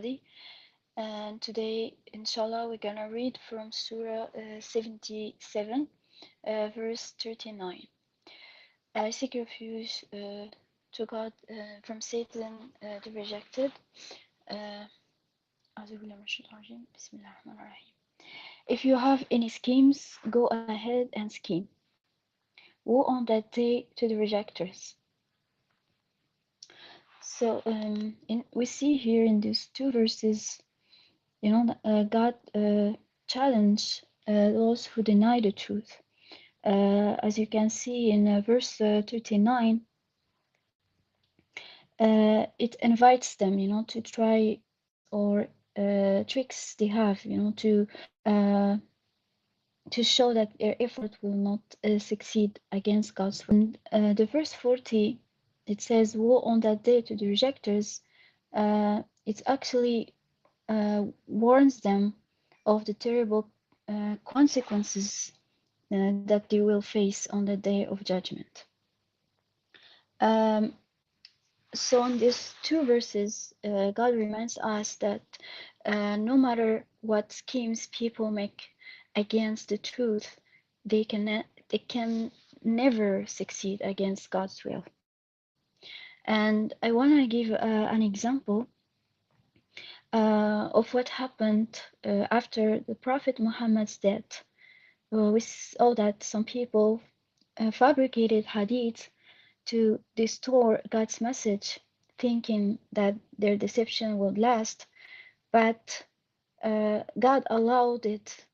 study. And today, inshallah, we're gonna read from Surah 77, verse 39. I seek refuge to God from Satan, the rejected. Uh, If you have any schemes, go ahead and scheme. Woe on that day to the rejectors. So we see here in these two verses, God challenged those who deny the truth. As you can see in verse 39, it invites them, to try or tricks they have, to show that their effort will not succeed against God's will. And the verse 40, it says, "Woe on that day to the rejectors." It actually warns them of the terrible consequences that they will face on the day of judgment. So in these two verses, God reminds us that no matter what schemes people make against the truth, they can never succeed against God's will. And I want to give an example of what happened after the Prophet Muhammad's death. We saw that some people fabricated hadith to distort God's message, thinking that their deception would last, but God allowed it,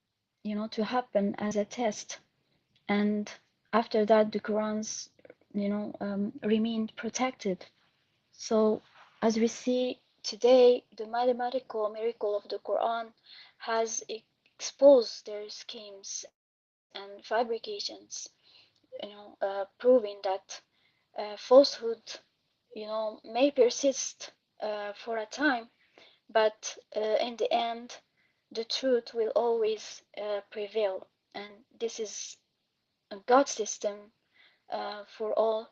to happen as a test, and after that, the Qurans, remained protected. So, as we see today, the mathematical miracle of the Quran has exposed their schemes and fabrications, proving that falsehood, may persist for a time, but in the end, the truth will always prevail. And this is a God system for all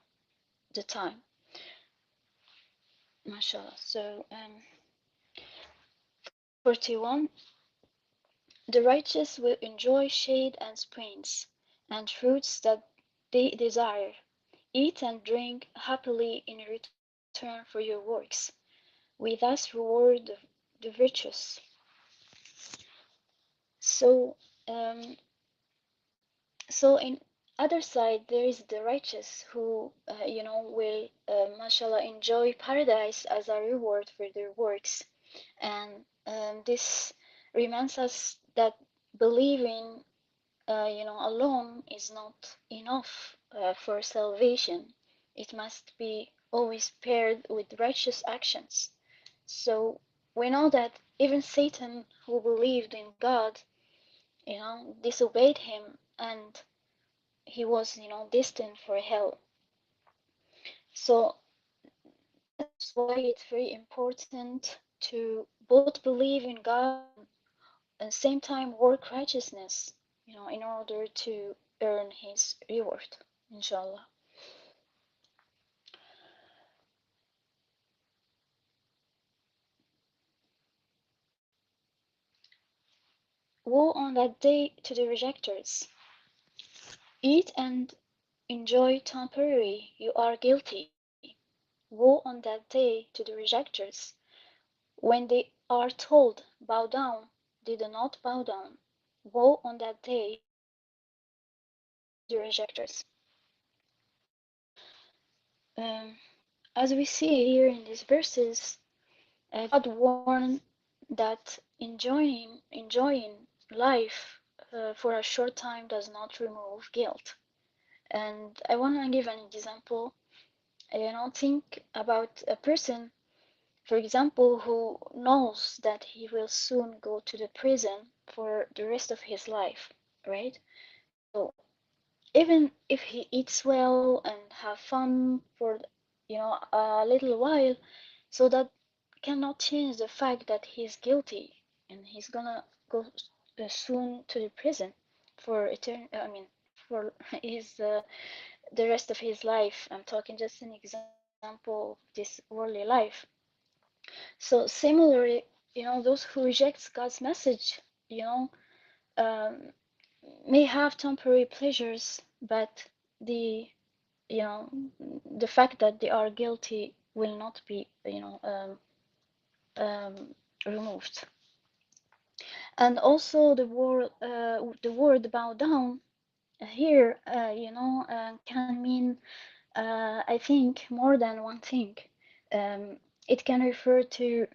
the time. MashaAllah. So, 41. The righteous will enjoy shade and springs, and fruits that they desire. Eat and drink happily in return for your works. We thus reward the virtuous. So, in other side, there is the righteous who, will, mashallah, enjoy paradise as a reward for their works. And this reminds us that believing, alone is not enough for salvation. It must be always paired with righteous actions. So we know that even Satan, who believed in God, disobeyed him, and he was, destined for hell. So that's why it's very important to both believe in God and at the same time work righteousness, in order to earn his reward, inshallah. Woe on that day to the rejectors. Eat and enjoy temporary, you are guilty. Woe on that day to the rejectors. When they are told, bow down, they do not bow down. Woe on that day to the rejectors. Um, as we see here in these verses, God warned that enjoying life for a short time does not remove guilt. And I want to give an example. Think about a person, for example, who knows that he will soon go to the prison for the rest of his life, right? So even if he eats well and have fun for, a little while, so that cannot change the fact that he's guilty and he's gonna go soon to the prison for for his the rest of his life. I'm talking just an example of this worldly life. So similarly, those who reject God's message, you know, um, may have temporary pleasures, but the you know the fact that they are guilty will not be removed. And also the word bow down here can mean I think more than one thing. It can refer to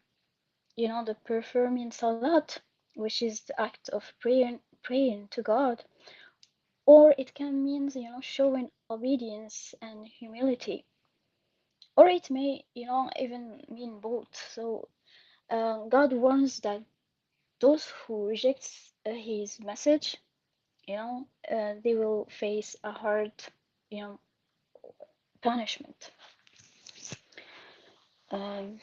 the performing salat, which is the act of praying to God, or it can mean showing obedience and humility, or it may even mean both. So God warns that those who reject his message, they will face a hard you know punishment. um,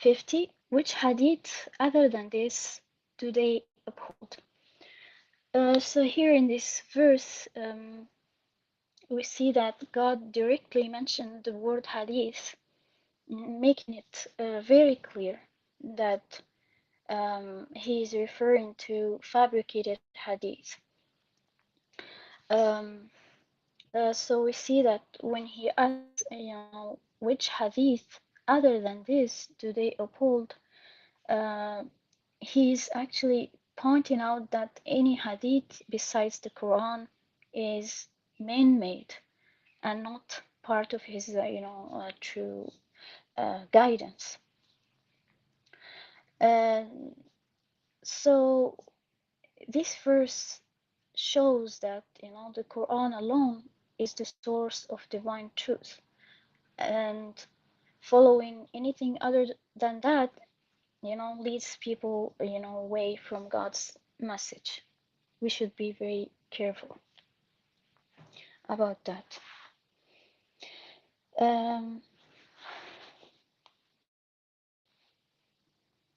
50. Which hadith other than this do they uphold? So here in this verse, we see that God directly mentioned the word hadith, making it very clear that he is referring to fabricated hadith. Um, so we see that when he asks, which hadith other than this do they uphold, uh, he's actually pointing out that any hadith besides the Quran is man-made and not part of his, true guidance. Uh, so this verse shows that the Quran alone is the source of divine truth, and following anything other than that, leads people, away from God's message. We should be very careful about that. Um,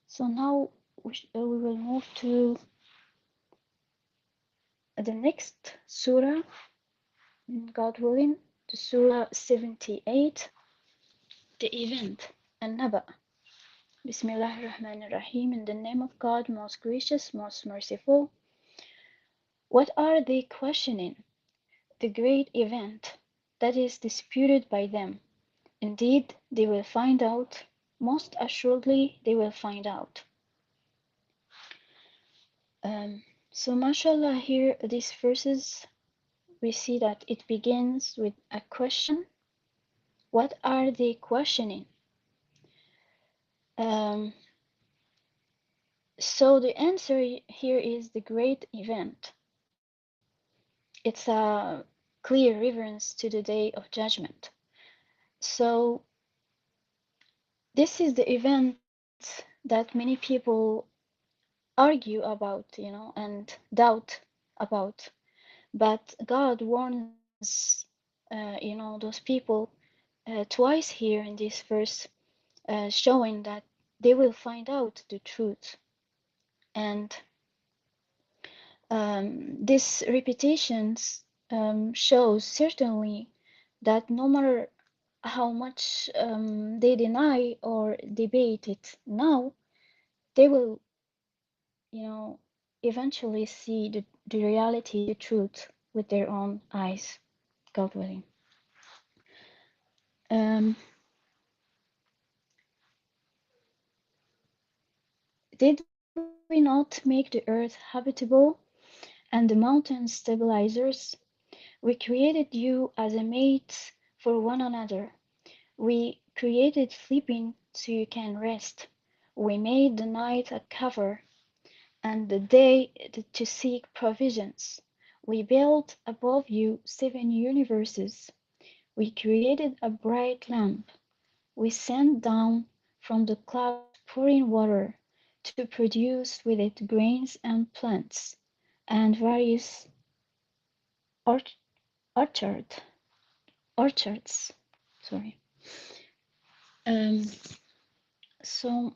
so now we will move to the next surah, God willing, the surah 78, the event, An-Naba. Bismillahir Rahmanir Rahim, in the name of God, most gracious, most merciful. What are they questioning? The great event that is disputed by them. Indeed, they will find out. Most assuredly, they will find out. So, mashallah, here, these verses, we see that it begins with a question. What are they questioning? Um, so, the answer here is the great event. It's a clear reference to the day of judgment. So, this is the event that many people argue about, and doubt about. But God warns, those people twice here in this verse, showing that they will find out the truth. And this repetitions shows certainly that no matter how much they deny or debate it now, they will, eventually see the reality, the truth with their own eyes, God willing. Um, did we not make the earth habitable and the mountains stabilizers? We created you as a mate for one another. We created sleeping so you can rest. We made the night a cover and the day to seek provisions. We built above you 7 universes. We created a bright lamp. We sent down from the clouds pouring water to produce with it grains and plants and various orch- orchard, orchards. Sorry. Um, so,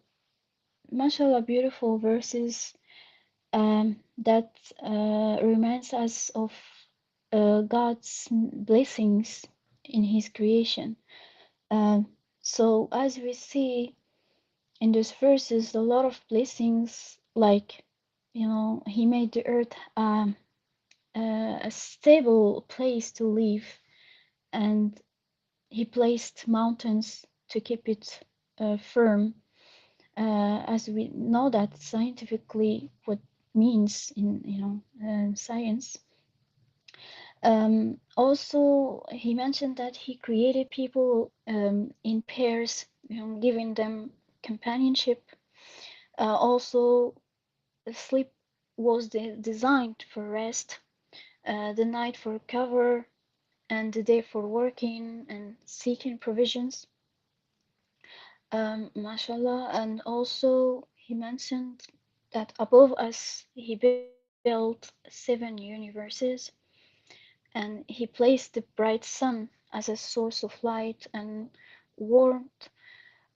mashallah, beautiful verses that reminds us of God's blessings in His creation. Um, so, as we see, In those verses, a lot of blessings, like, he made the earth a stable place to live, and he placed mountains to keep it firm, as we know that scientifically what means in science. Also, he mentioned that he created people in pairs, giving them companionship. Also, sleep was designed for rest, the night for cover, and the day for working and seeking provisions. Mashallah, and also he mentioned that above us he built 7 universes, and he placed the bright sun as a source of light and warmth,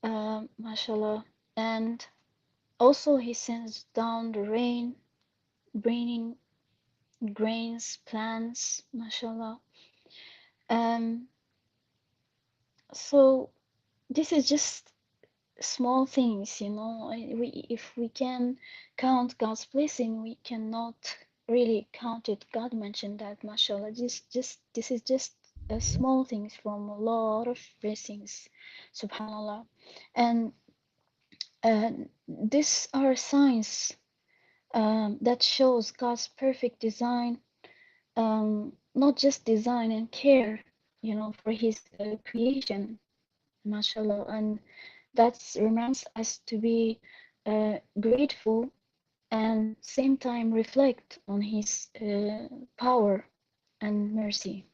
mashallah, and also he sends down the rain, bringing grains, plants, mashallah. Um, so this is just small things, if we can count God's blessing, we cannot really count it. God mentioned that, mashallah, this is just small things from a lot of blessings, subhanallah. And these are signs that shows God's perfect design, not just design and care, for his creation, mashallah. And that reminds us to be grateful and same time reflect on his power and mercy.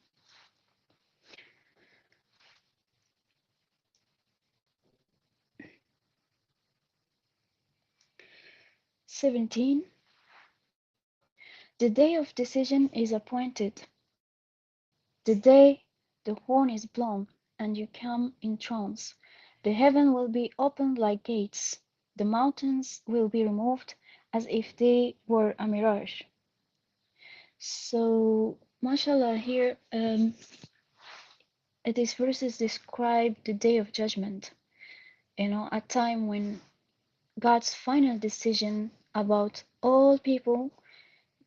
'17. The day of decision is appointed, the day the horn is blown and you come in trance. The heaven will be opened like gates, the mountains will be removed as if they were a mirage. So, mashallah, here these verses describe the day of judgment, a time when God's final decision about all people,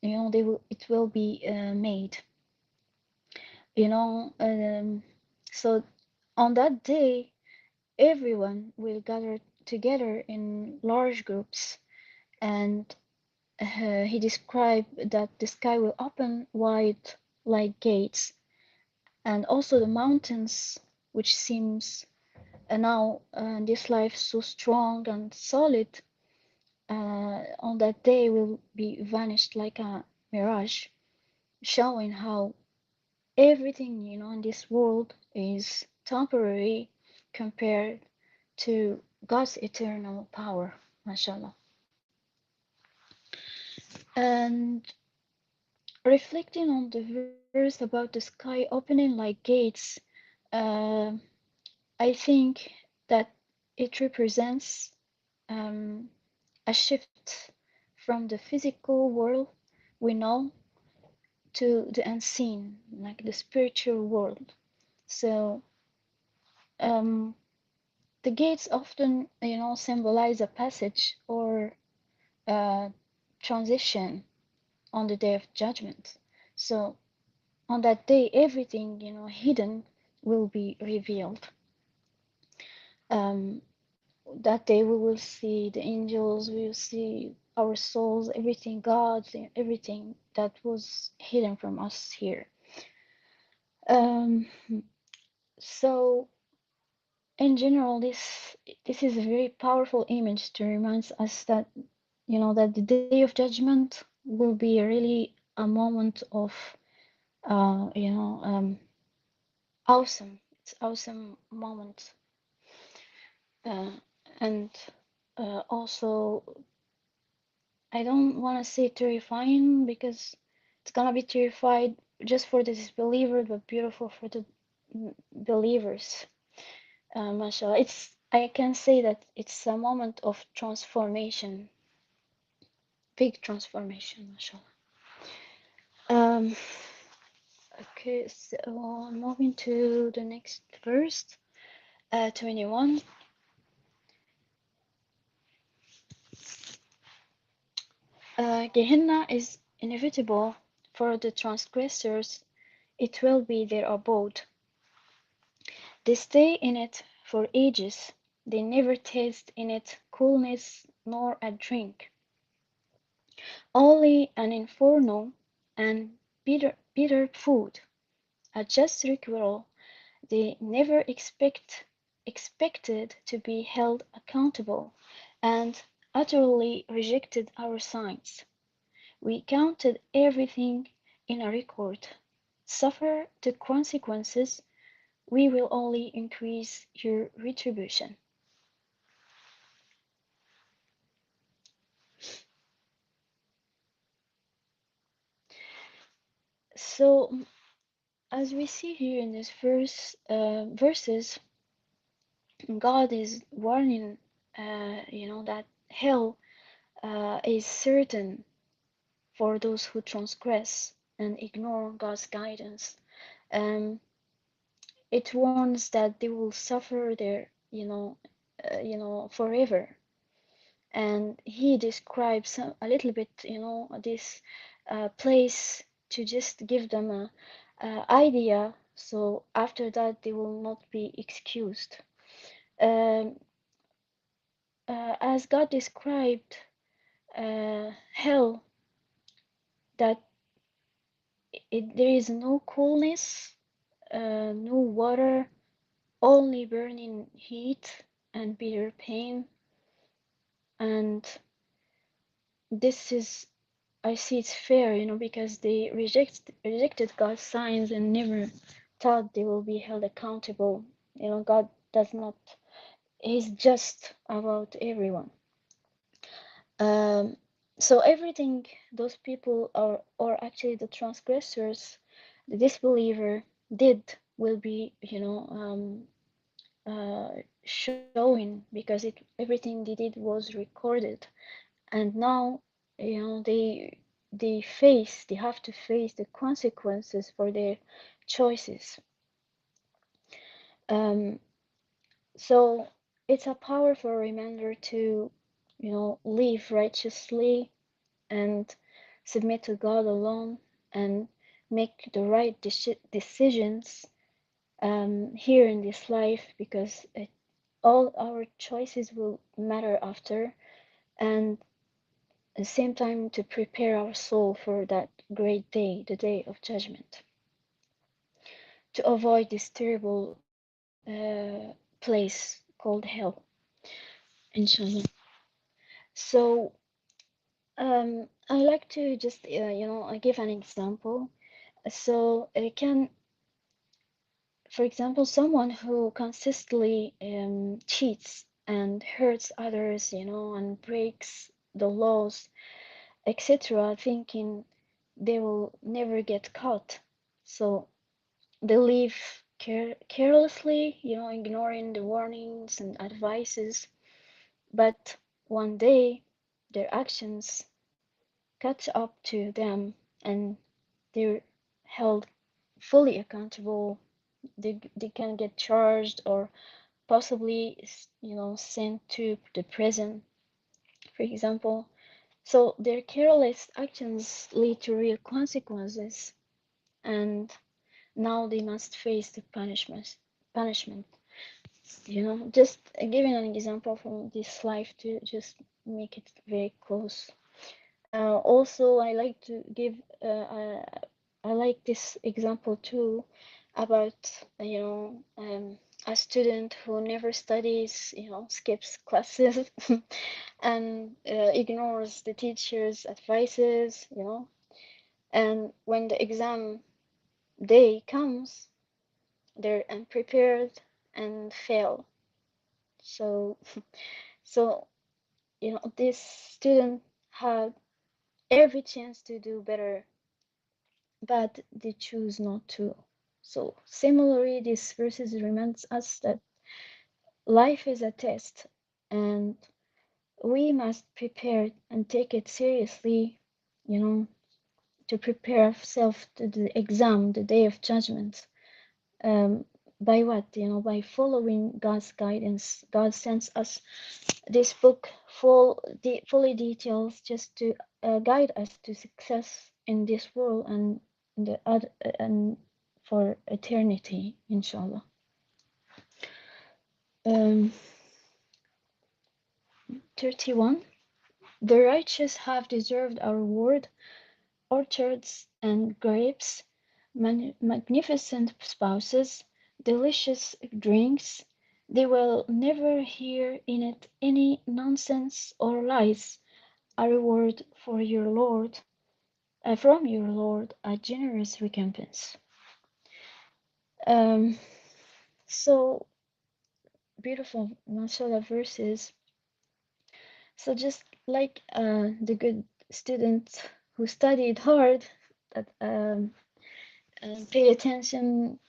it will be made. You know, um, so on that day, everyone will gather together in large groups, and he described that the sky will open wide like gates, and also the mountains, which seems now this life so strong and solid, on that day will be vanished like a mirage, showing how everything in this world is temporary compared to God's eternal power, mashallah. And reflecting on the verse about the sky opening like gates, uh, I think that it represents um, a shift from the physical world we know to the unseen, like the spiritual world. So um, the gates often, symbolize a passage or a transition on the day of judgment. So on that day, everything, hidden will be revealed. Um, that day we will see the angels, we will see our souls, everything, God, everything that was hidden from us here. Um, so in general, this is a very powerful image to remind us that that the day of judgment will be really a moment of awesome. It's awesome moment, uh, and also I don't want to say terrifying because it's gonna be terrified just for the disbeliever, but beautiful for the believers. Mashallah, I can say that it's a moment of transformation, big transformation, mashallah. Um, okay, so moving to the next verse, 21. Gehenna is inevitable for the transgressors, it will be their abode. They stay in it for ages, they never taste in it coolness nor a drink, only an inferno and bitter food, a just requital. They never expected to be held accountable, and utterly rejected our signs. We counted everything in a record. Suffer the consequences, we will only increase your retribution. So, as we see here in this verses, God is warning, that hell is certain for those who transgress and ignore God's guidance. Um, it warns that they will suffer there, forever. And he describes a little bit, this place to just give them a idea. So after that, they will not be excused. Um, as God described hell, that there is no coolness, no water, only burning heat and bitter pain. And this is, I see it's fair, because they rejected God's signs and never thought they will be held accountable. God does not, He's just about everyone. Um, so everything those people are, or actually the transgressors, the disbeliever did will be, showing, because everything they did was recorded, and now, they have to face the consequences for their choices. Um, so it's a powerful reminder to, live righteously and submit to God alone and make the right decisions here in this life, because all our choices will matter after, and at the same time to prepare our soul for that great day, the day of judgment, to avoid this terrible place called hell, inshallah. So I like to just give an example. So it can, for example, someone who consistently cheats and hurts others, and breaks the laws, etc., thinking they will never get caught. So they live carelessly, ignoring the warnings and advices. But one day, their actions catch up to them, and they're held fully accountable. They can get charged, or possibly, sent to the prison, for example. So their careless actions lead to real consequences, and now they must face the punishment. Just giving an example from this life to just make it very close. Also, I like to give I like this example too, about a student who never studies, skips classes, and ignores the teacher's advices, and when the exam day comes, they're unprepared and fail. So, so this student had every chance to do better, but they choose not to. So similarly, this verses reminds us that life is a test, and we must prepare and take it seriously, you know, to prepare ourselves to the exam, the day of judgment. By what? By following God's guidance. God sends us this book fully details just to guide us to success in this world and the other and for eternity, inshallah. Um, 31. The righteous have deserved our reward, orchards and grapes, magnificent spouses, delicious drinks. They will never hear in it any nonsense or lies. A reward for your Lord, from your Lord, a generous recompense. Um, so beautiful, mashallah verses. So just like the good student who studied hard, that paid attention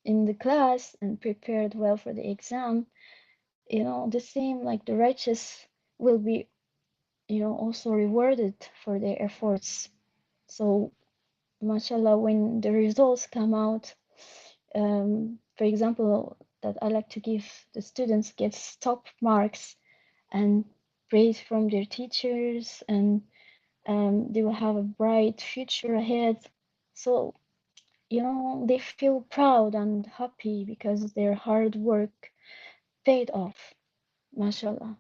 in the class and prepared well for the exam, the same like the righteous will be, also rewarded for their efforts. So, mashallah, when the results come out, for example, that I like to give the students gets top marks and praise from their teachers, and they will have a bright future ahead. So, they feel proud and happy because their hard work paid off, mashallah.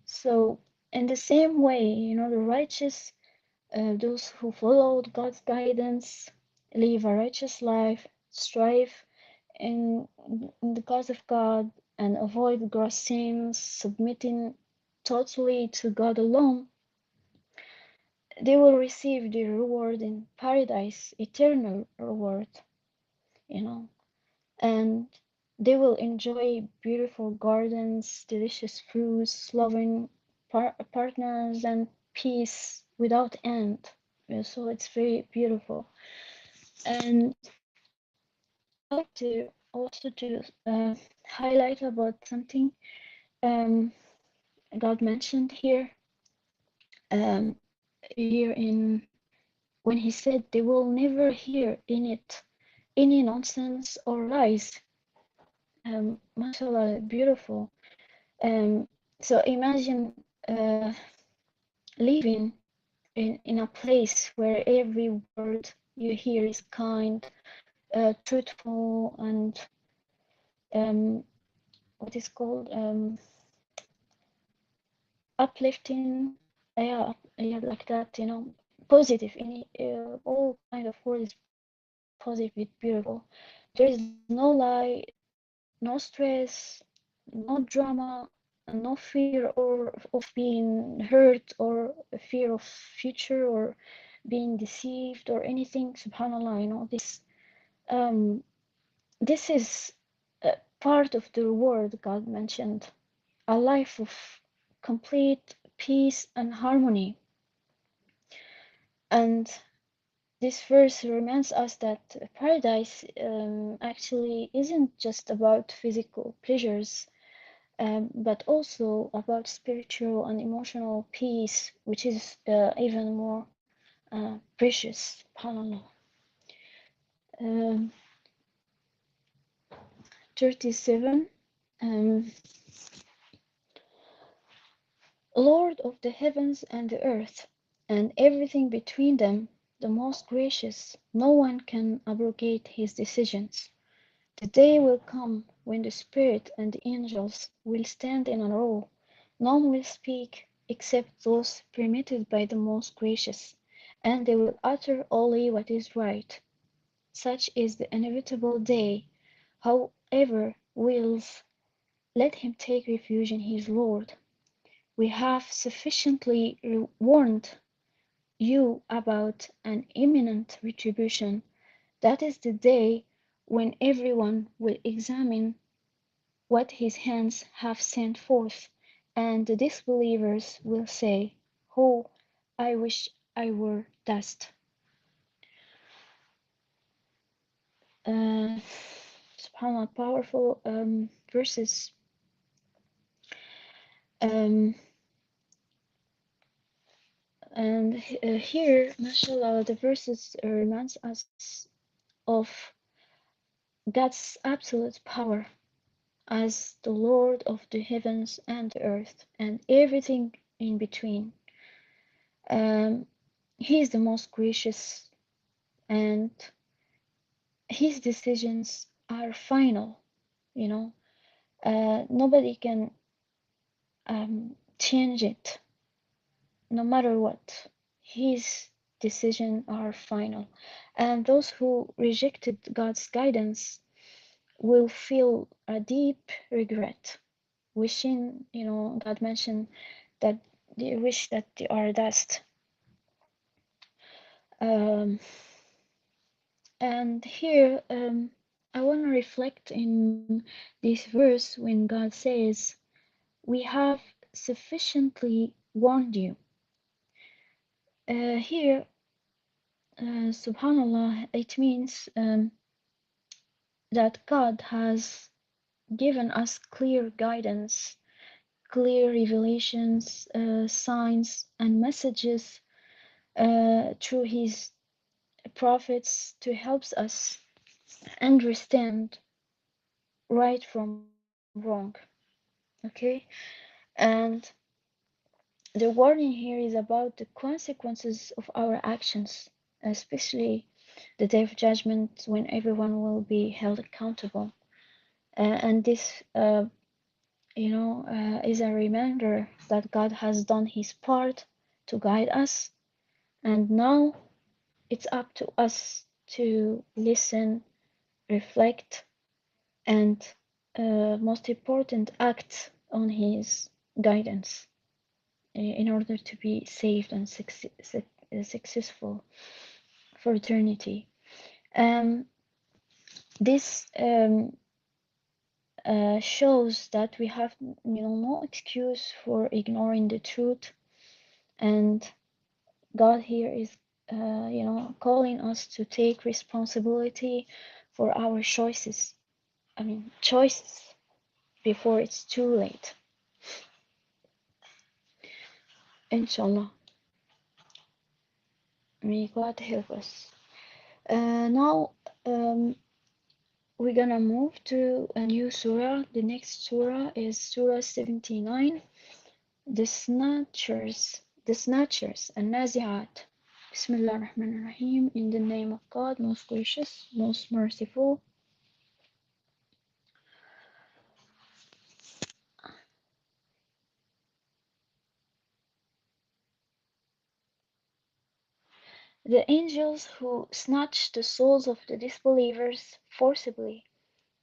So, in the same way, the righteous, those who followed God's guidance, live a righteous life, strive in, in the cause of God, and avoid gross sins, submitting totally to God alone, they will receive the reward in paradise, eternal reward, you know, and they will enjoy beautiful gardens, delicious fruits, loving partners, and peace without end. Yeah, so it's very beautiful. And I like to also to highlight about something um, God mentioned um, here in when He said they will never hear in it any nonsense or lies. Mashallah, beautiful. Um, so imagine living in a place where every word you hear is kind, truthful, and um, what is called uplifting. Yeah, yeah, like that. Positive. Any all kind of word is positive, beautiful. There is no lie, no stress, no drama, no fear or of being hurt or fear of future or being deceived or anything. Subhanallah, um this is part of the reward God mentioned, a life of complete peace and harmony. And this verse reminds us that paradise actually isn't just about physical pleasures, but also about spiritual and emotional peace, which is even more precious. SubhanAllah. Um, 37. Um, Lord of the heavens and the earth, and everything between them, the most gracious, no one can abrogate his decisions. The day will come when the Spirit and the angels will stand in a row. None will speak except those permitted by the most gracious, and they will utter only what is right. Such is the inevitable day. Whoever wills, let him take refuge in his Lord. We have sufficiently warned you about an imminent retribution. That is the day when everyone will examine what his hands have sent forth, and the disbelievers will say, "Oh, I wish I were dust." Uh, SubhanAllah, powerful verses. Um, and here, mashallah, the verses reminds us of God's absolute power as the Lord of the heavens and the earth and everything in between. Um, he is the most gracious, and his decisions are final, you know. Nobody can change it, no matter what. His decisions are final. And those who rejected God's guidance will feel a deep regret, wishing, God mentioned that they wish that they are dust. Um, and here, I want to reflect in this verse when God says, "We have sufficiently warned you." Here, subhanallah, it means that God has given us clear guidance, clear revelations, signs, and messages through His prophets to help us understand right from wrong. Okay? And the warning here is about the consequences of our actions, especially the day of judgment when everyone will be held accountable. And this, is a reminder that God has done His part to guide us, and now it's up to us to listen, reflect, and most important, act on His guidance in order to be saved and successful for eternity. Um, this shows that we have, no excuse for ignoring the truth, and God here is, calling us to take responsibility for our choices. I mean, choices before it's too late. Inshallah, may God help us. Now, we're gonna move to a new surah. The next surah is Surah 79, the Snatchers, and Nazi'at. Bismillah ar-Rahman ar-Rahim, in the name of God, most gracious, most merciful. The angels who snatch the souls of the disbelievers forcibly,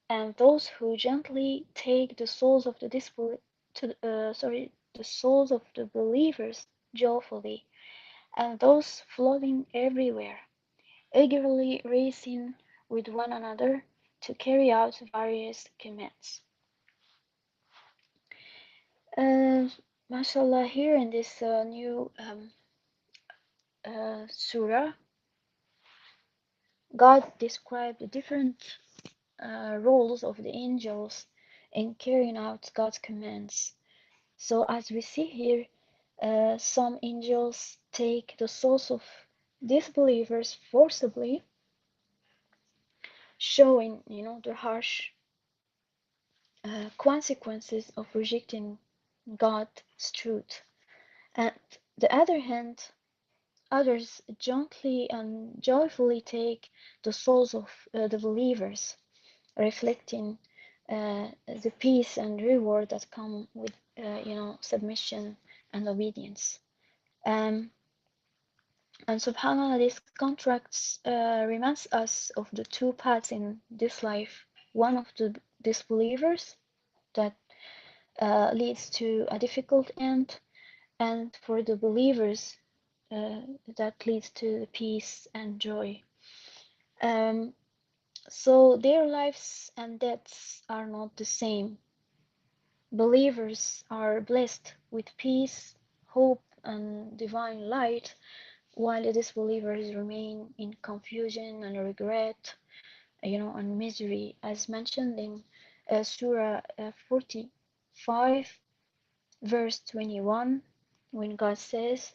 and those who gently take the souls of the the souls of the believers joyfully, and those floating everywhere, eagerly racing with one another to carry out various commands. Uh, MashaAllah, here in this new surah, God described the different roles of the angels in carrying out God's commands. So, as we see here, some angels take the souls of disbelievers forcibly, showing, the harsh consequences of rejecting God's truth. And the other hand, others gently and joyfully take the souls of the believers, reflecting the peace and reward that come with, submission and obedience. Um, and subhanAllah, this contracts reminds us of the two paths in this life. One of the disbelievers that leads to a difficult end, and for the believers uh, that leads to peace and joy. Um, so their lives and deaths are not the same. Believers are blessed with peace, hope, and divine light, while the disbelievers remain in confusion and regret, and misery, as mentioned in Surah 45, verse 21, when God says,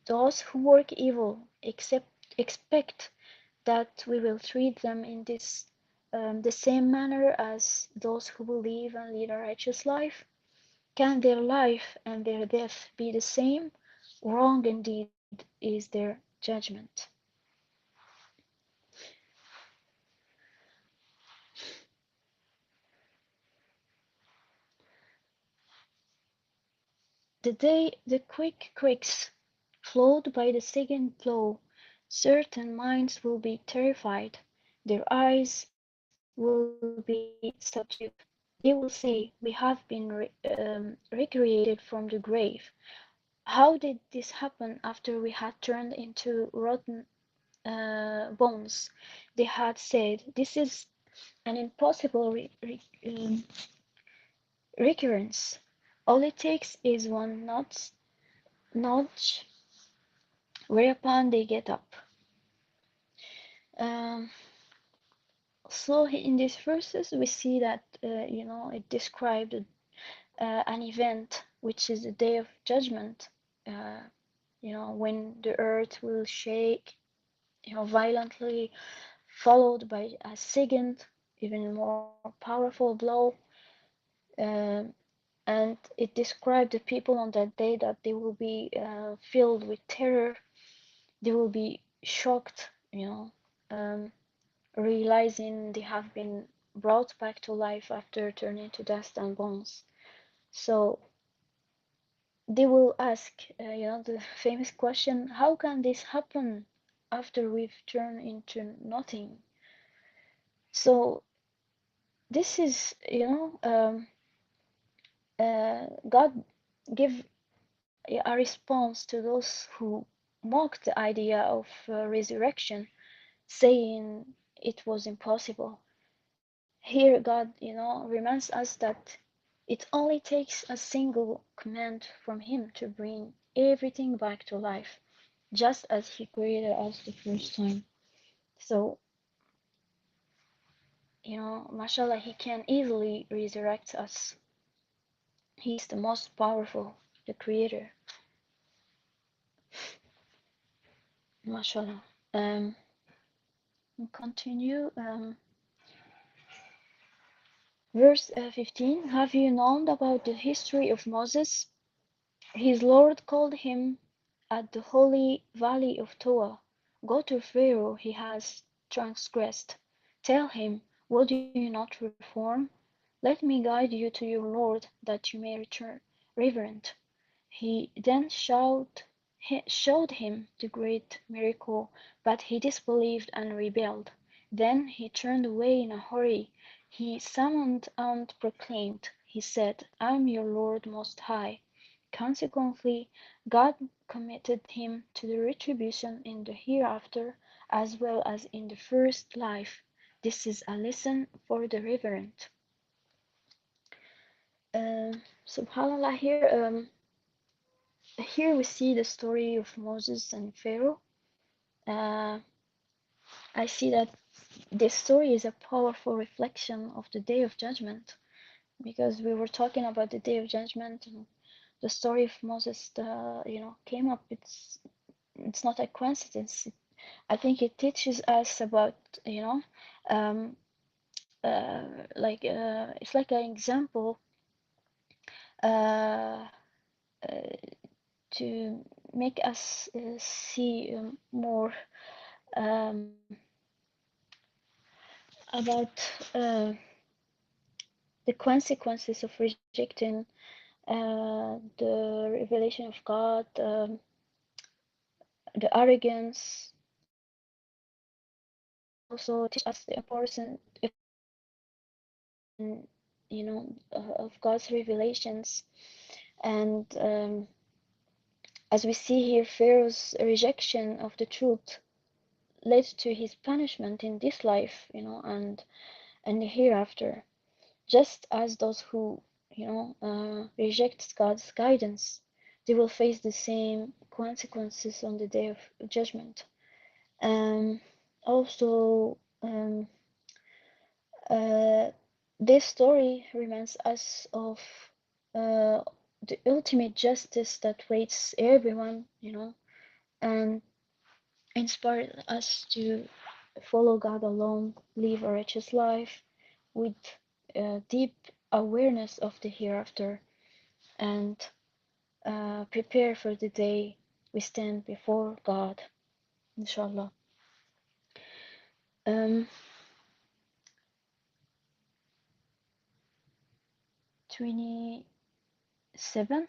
those who work evil expect that we will treat them in the same manner as those who believe and lead a righteous life. Can their life and their death be the same? Wrong indeed is their judgment. The day the quick quakes, followed by the second blow, certain minds will be terrified, their eyes will be subdued. They will say, "We have been recreated from the grave. How did this happen after we had turned into rotten bones?" They had said, "This is an impossible recurrence. All it takes is one nudge, whereupon they get up." Um, so in these verses, we see that it described an event which is the day of judgment. Uh, when the earth will shake, violently, followed by a second, even more powerful blow. Um, and it described the people on that day that they will be filled with terror. They will be shocked, um, realizing they have been brought back to life after turning to dust and bones. So they will ask, the famous question, how can this happen after we've turned into nothing? So this is, God give a response to those who mocked the idea of resurrection, saying it was impossible. Here, God, reminds us that it only takes a single command from Him to bring everything back to life, just as He created us the first time. So, mashallah, He can easily resurrect us. He's the most powerful, the Creator, mashallah. Continue. Verse 15. Have you known about the history of Moses? His Lord called him at the holy valley of Toa. Go to Pharaoh, he has transgressed. Tell him, will you not reform? Let me guide you to your Lord, that you may return reverent. He then showed him the great miracle, but he disbelieved and rebelled. Then he turned away in a hurry. He summoned and proclaimed. He said, "I am your Lord Most High." Consequently, God committed him to the retribution in the hereafter as well as in the first life. This is a lesson for the reverent. Subhanallah, here we see the story of Moses and Pharaoh. Uh, I see that this story is a powerful reflection of the Day of Judgment, because we were talking about the Day of Judgment, and the story of Moses, came up. It's not a coincidence. I think it teaches us about, um, it's like an example uh, uh, to make us see more um, about the consequences of rejecting the revelation of God, the arrogance. Also teach us the importance and of God's revelations. And as we see here, Pharaoh's rejection of the truth led to his punishment in this life, and the hereafter. Just as those who, reject God's guidance, they will face the same consequences on the day of judgment. Um, also, uh, this story reminds us of uh, the ultimate justice that waits everyone, and inspire us to follow God alone, live a righteous life with deep awareness of the hereafter. and prepare for the day we stand before God, inshallah. Um, 27.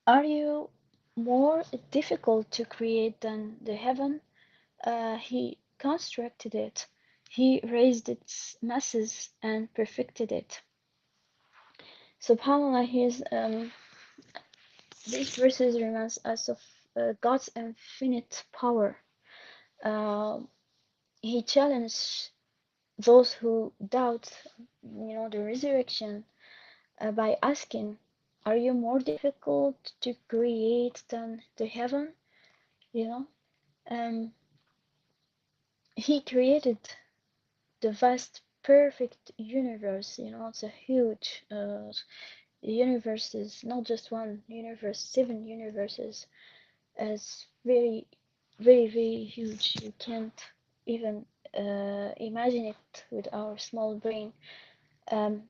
Are you more difficult to create than the heaven? He constructed it. He raised its masses and perfected it. SubhanAllah, these verses reminds us of God's infinite power. Uh, he challenged those who doubt, the resurrection by asking, "Are you more difficult to create than the heaven?" You know, um, he created the vast, perfect universe. It's a huge universe. Is not just one universe, 7 universes. It's very, very, very huge. You can't even imagine it with our small brain. Um,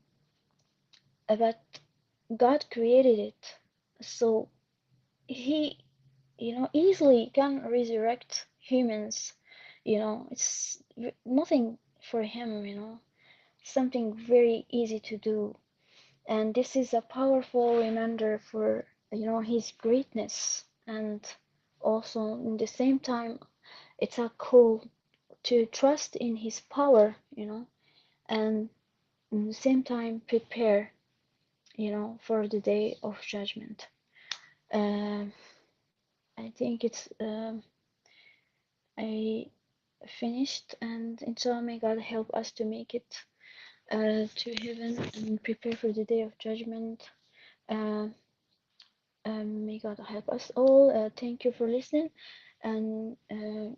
but God created it, so He, easily can resurrect humans. It's nothing for Him. Something very easy to do, and this is a powerful reminder for His greatness, and also in the same time it's a call to trust in His power, and at the same time prepare, for the day of judgment. Um, I think I finished, and inshallah, may God help us to make it to heaven and prepare for the day of judgment. Uh, may God help us all. Thank you for listening. And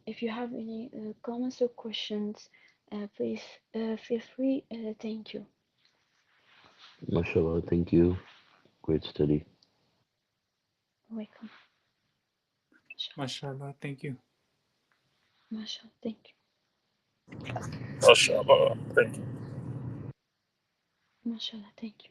if you have any comments or questions, please feel free. Thank you. MashaAllah, thank you. Great study. Welcome. MashaAllah. Thank you. Mashallah. Thank you. MashaAllah. Thank you. Mashallah. Thank you.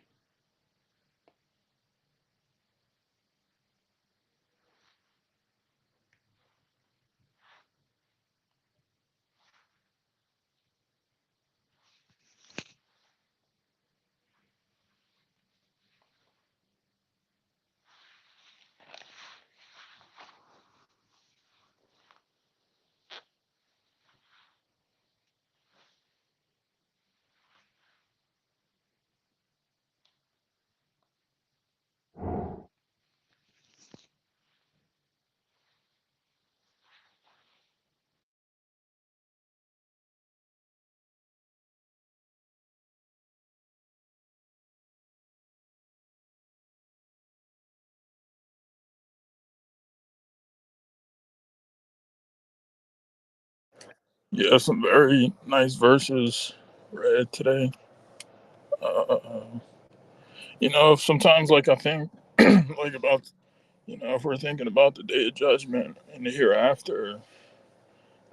Yeah, some very nice verses read today. Uh, sometimes like I think like about if we're thinking about the day of judgment and the hereafter.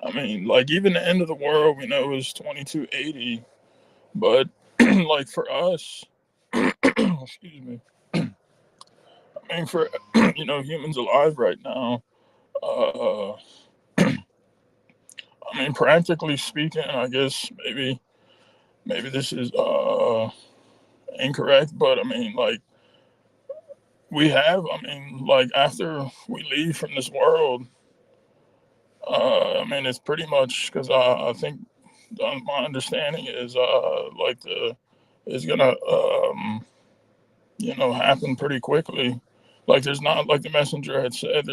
I mean, like even the end of the world, we know is 2280, but like for us, excuse me. I mean, for humans alive right now. Uh, I mean, practically speaking, I guess maybe this is incorrect, but I mean, like I mean, like after we leave from this world, I mean, it's pretty much because I think my understanding is like is gonna happen pretty quickly. Like there's not like the messenger had said,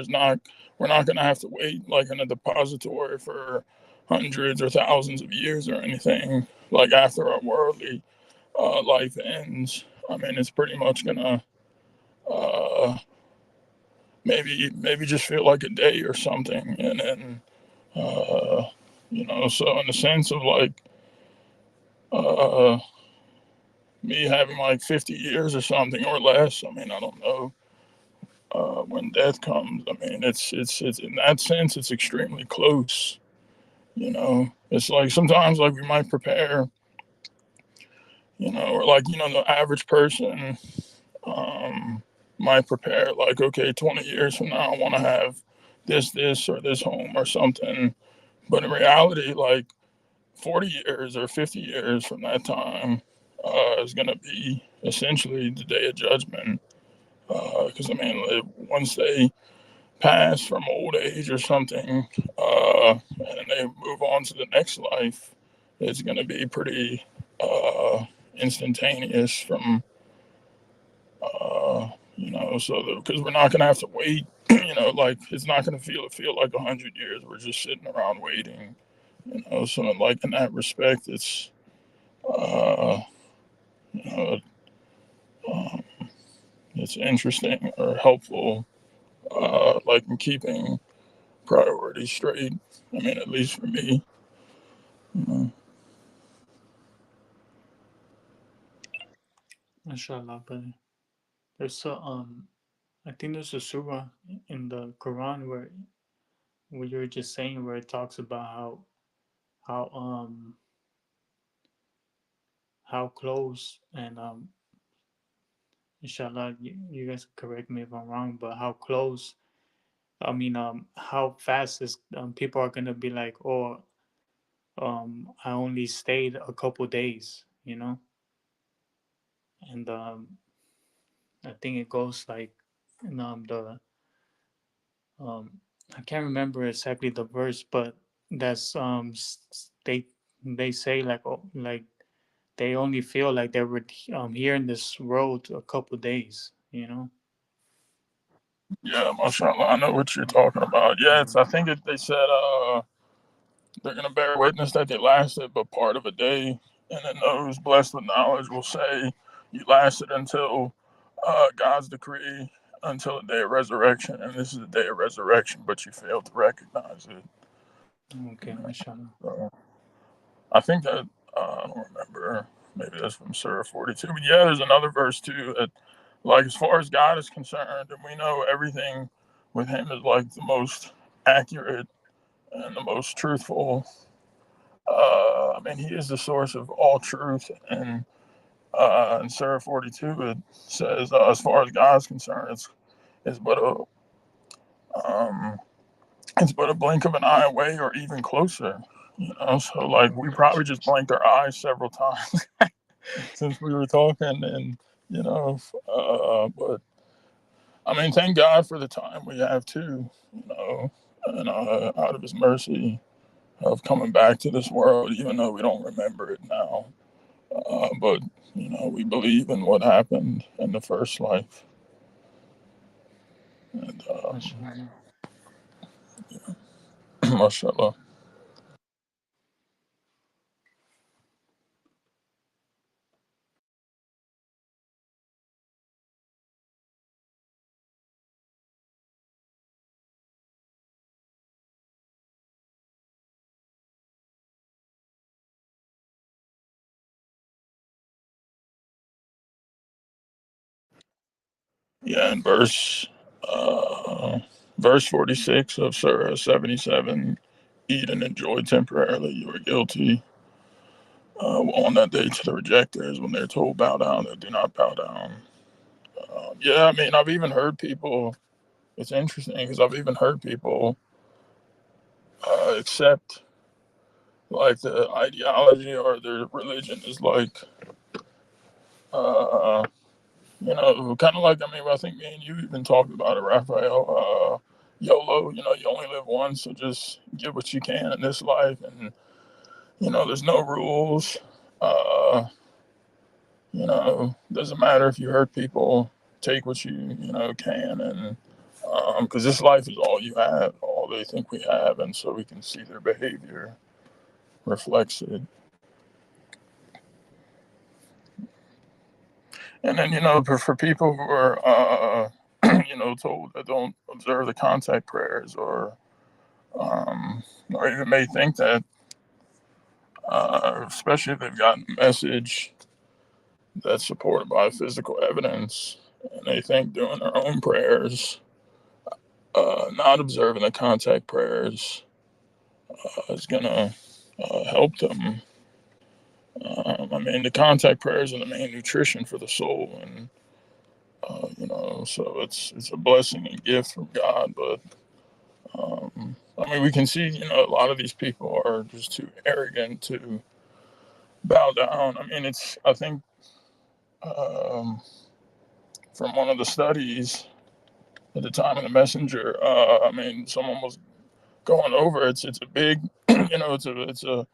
we're not gonna have to wait like in a depository for hundreds or thousands of years or anything. Like after our worldly life ends, I mean, it's pretty much gonna uh, maybe just feel like a day or something, and then uh, so in the sense of like uh, me having like 50 years or something or less, I mean, I don't know when death comes. I mean, it's in that sense it's extremely close. It's like sometimes like we might prepare, or like the average person um, might prepare like, okay, 20 years from now, I want to have this, or this home or something. But in reality, like 40 years or 50 years from that time is going to be essentially the day of judgment. Because I mean, once they pass from old age or something, and they move on to the next life, it's going to be pretty instantaneous from, so because we're not going to have to wait, like it's not going to feel like 100 years. We're just sitting around waiting, so like in that respect, it's, uh, you know, um, it's interesting or helpful, like in keeping priorities straight. I mean, at least for me. You know. Mashallah, but there's a I think there's a surah in the Quran where you were just saying, where it talks about how how close, and inshallah, you guys correct me if I'm wrong, but how close, I mean, how fast is, people are gonna be like, oh, I only stayed a couple days, and I think it goes like, the um I can't remember exactly the verse, but that's, they say like, oh, like they only feel like they were here in this world a couple days. Yeah, mashallah, I know what you're talking about. Yeah, it's, I think they said they're gonna bear witness that they lasted but part of a day, and then those blessed with knowledge will say you lasted until God's decree, until the day of resurrection, and this is the day of resurrection, but you failed to recognize it. Okay, mashallah. So I think that, I don't remember. Maybe that's from Surah 42. But yeah, there's another verse too that, like, as far as God is concerned, and we know everything with Him is like the most accurate and the most truthful. I mean, He is the source of all truth. And in Surah 42, it says, as far as God's concerned, it's but a um, it's but a blink of an eye away, or even closer. So like we Okay, probably just blinked our eyes several times since we were talking, and you know, but I mean, thank God for the time we have too, and out of His mercy of coming back to this world, even though we don't remember it now, but we believe in what happened in the first life, and mashallah. mashallah. Yeah, in verse 46 of Surah 77, eat and enjoy temporarily. You are guilty on that day to the rejectors when they're told bow down, they do not bow down. Yeah, I mean, I've even heard people. It's interesting because I've even heard people accept like the ideology or their religion is like, uh, kind of like, I mean, I think me and you even talked about it, Raphael. YOLO, you only live once, so just get what you can in this life, and there's no rules. Uh, doesn't matter if you hurt people. Take what you can, and because this life is all you have, all they think we have, and so we can see their behavior reflects it. And then for people who are told that don't observe the contact prayers, or even may think that, especially if they've gotten a message that's supported by physical evidence, and they think doing their own prayers, not observing the contact prayers, is gonna help them. I mean, the contact prayers are the main nutrition for the soul, and So it's a blessing and gift from God. But I mean, we can see, a lot of these people are just too arrogant to bow down. I mean, I think um, from one of the studies at the time of the messenger, I mean, someone was going over. It's a big, it's a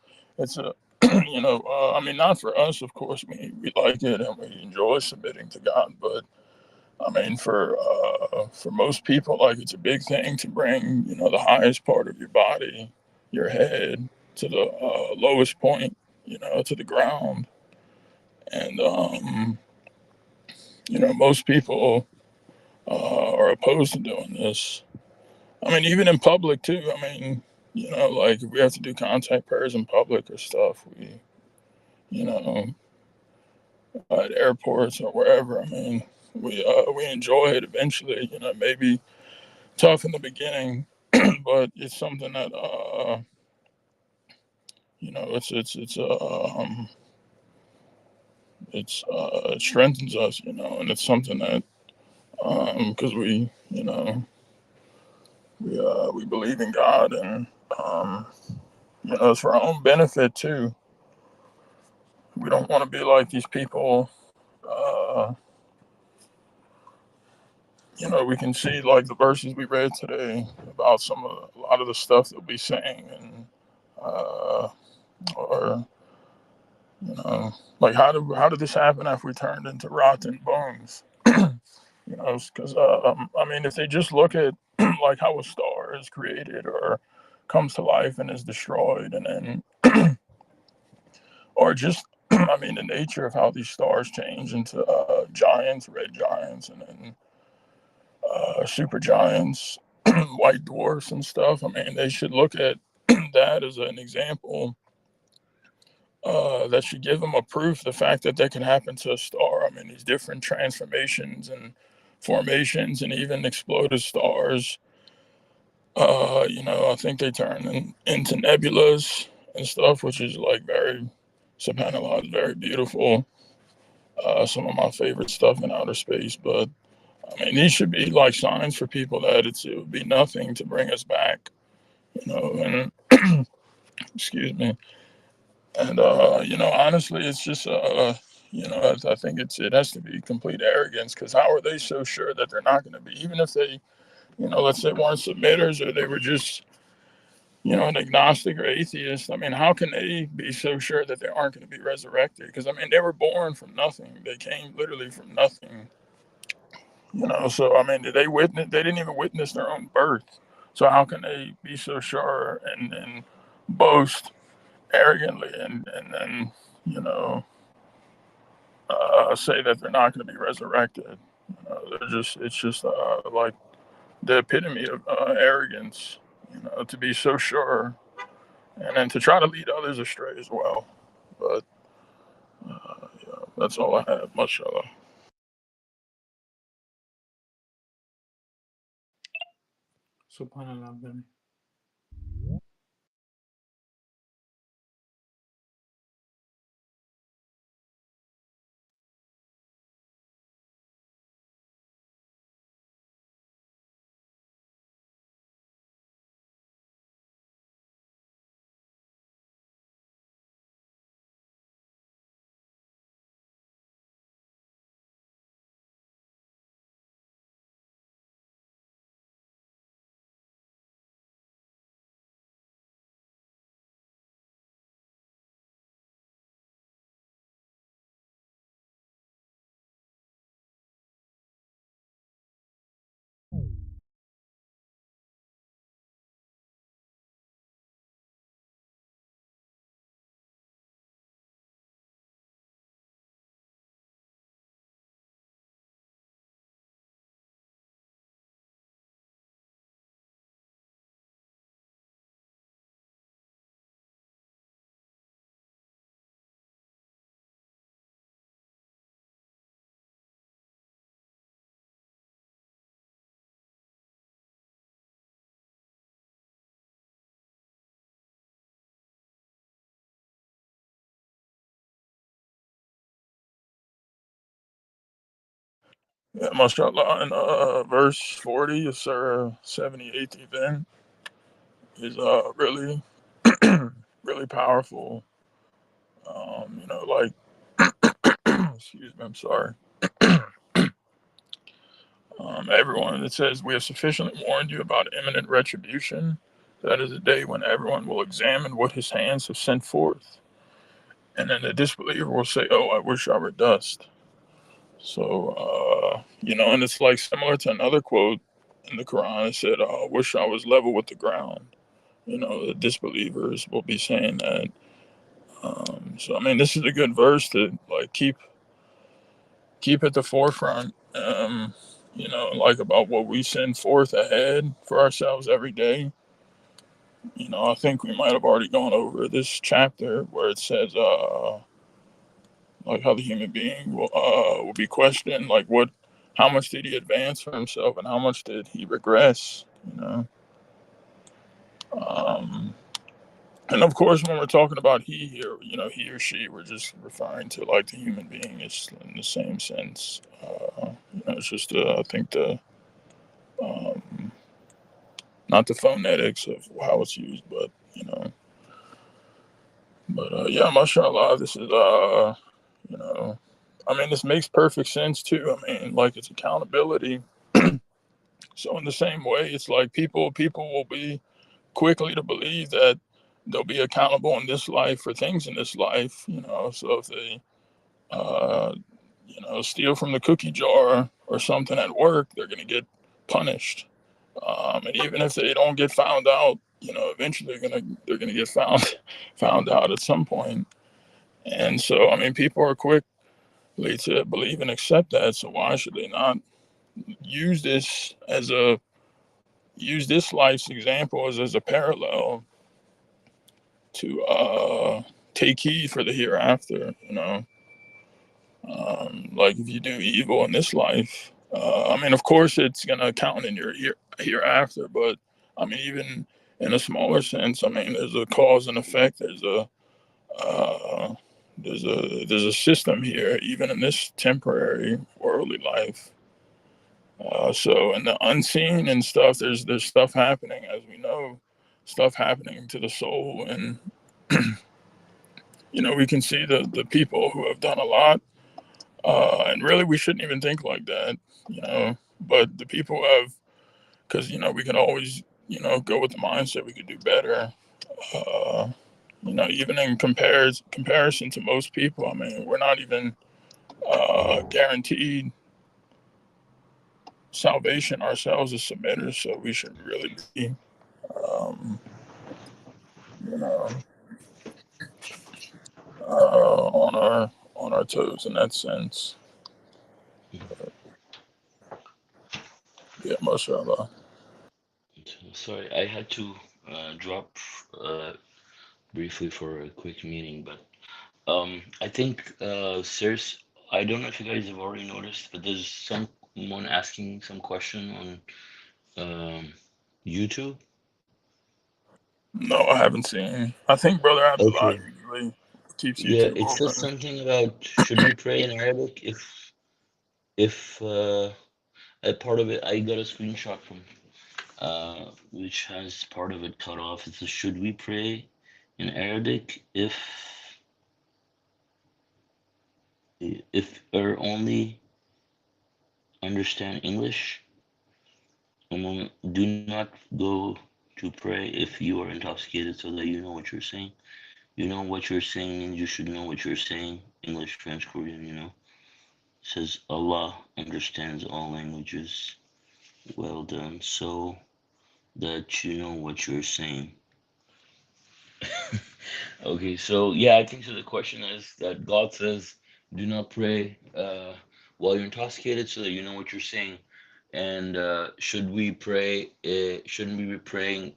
I mean, not for us, of course. We like it and we enjoy submitting to God, but I mean, for most people, like it's a big thing to bring, the highest part of your body, your head, to the lowest point, to the ground. And most people are opposed to doing this. I mean, even in public too. I mean, like if we have to do contact prayers in public or stuff, you know, at airports or wherever. I mean, we enjoy it eventually. Maybe tough in the beginning, but it's something that it strengthens us, and it's something that because we believe in God, and um, it's for our own benefit too. We don't want to be like these people. Uh, we can see like the verses we read today about a lot of the stuff that we saying, and uh, or like how did this happen if we turned into rotten bones? Because I mean, if they just look at like how a star is created or comes to life and is destroyed, and then or just I mean the nature of how these stars change into giants, red giants, and then super giants, white dwarfs, and stuff. I mean, they should look at that as an example that should give them a proof the fact that that can happen to a star. I mean, these different transformations and formations, and even exploded stars. I think they turn into nebulas and stuff, which is like very, subhanallah, is very beautiful. Some of my favorite stuff in outer space. But I mean, these should be like signs for people that it would be nothing to bring us back, and excuse me. And honestly, it's just I think it has to be complete arrogance, because how are they so sure that they're not going to be, even if they, let's say weren't submitters, or they were just, an agnostic or atheist. I mean, how can they be so sure that they aren't going to be resurrected? Because I mean, they were born from nothing. They came literally from nothing. So I mean, did they witness? They didn't even witness their own birth. So how can they be so sure and boast arrogantly, and then you know say that they're not going to be resurrected? They're just it's just like the epitome of arrogance. To be so sure, and then to try to lead others astray as well. But yeah, that's all I have. Mashallah. Subhanallah. Yeah, mashallah. In verse 40, of Surah 78 event is really, really powerful. Like, excuse me, I'm sorry. Everyone, it says, we have sufficiently warned you about imminent retribution. That is a day when everyone will examine what his hands have sent forth. And then the disbeliever will say, oh, I wish I were dust. So, and it's like similar to another quote in the Quran. It said, I wish I was level with the ground. The disbelievers will be saying that. So, I mean, this is a good verse to like keep at the forefront. Like about what we send forth ahead for ourselves every day. I think we might have already gone over this chapter where it says, like how the human being will be questioned, like how much did he advance for himself, and how much did he regress? Um, and of course, when we're talking about he here, he or she, we're just referring to like the human being is in the same sense. It's just I think the um, not the phonetics of how it's used, but yeah, mashallah, this is you know, I mean, this makes perfect sense too. I mean, like it's accountability. So in the same way, it's like people will be quickly to believe that they'll be accountable in this life for things in this life. So if they uh, steal from the cookie jar or something at work, they're gonna get punished. And even if they don't get found out, eventually they're gonna get found out at some point. And so I mean, people are quickly to believe and accept that. So why should they not use this as a use this life's example as a parallel to take heed for the hereafter? Like if you do evil in this life, I mean, of course, it's gonna count in your hereafter. But I mean, even in a smaller sense, I mean, there's a cause and effect. Uh, there's a system here, even in this temporary worldly life. So in the unseen and stuff, there's stuff happening, as we know, stuff happening to the soul, and we can see the people who have done a lot, and really we shouldn't even think like that, But the people who have, because we can always go with the mindset we could do better. Uh, Even in comparison to most people, I mean, we're not even guaranteed salvation ourselves as submitters, so we should really be. Um, you know, on our toes in that sense. Yeah, mashallah. Sorry, I had to drop uh, briefly for a quick meeting, but I think, sirs, I don't know if you guys have already noticed, but there's someone asking some question on YouTube. No, I haven't seen. I think Brother Abdullah Okay. usually keeps Yeah, YouTube it says open. something about should we pray in Arabic if a part of it I got a screenshot from which has part of it cut off. It says should we pray in Arabic if or only understand English, and then do not go to pray if you are intoxicated so that you know what you're saying. You know what you're saying means you should know what you're saying. English, French, Korean. It says Allah understands all languages. Well done, so that you know what you're saying. Okay, so yeah, I think so. The question is that God says, do not pray while you're intoxicated so that you know what you're saying. And should we pray? Shouldn't we be praying?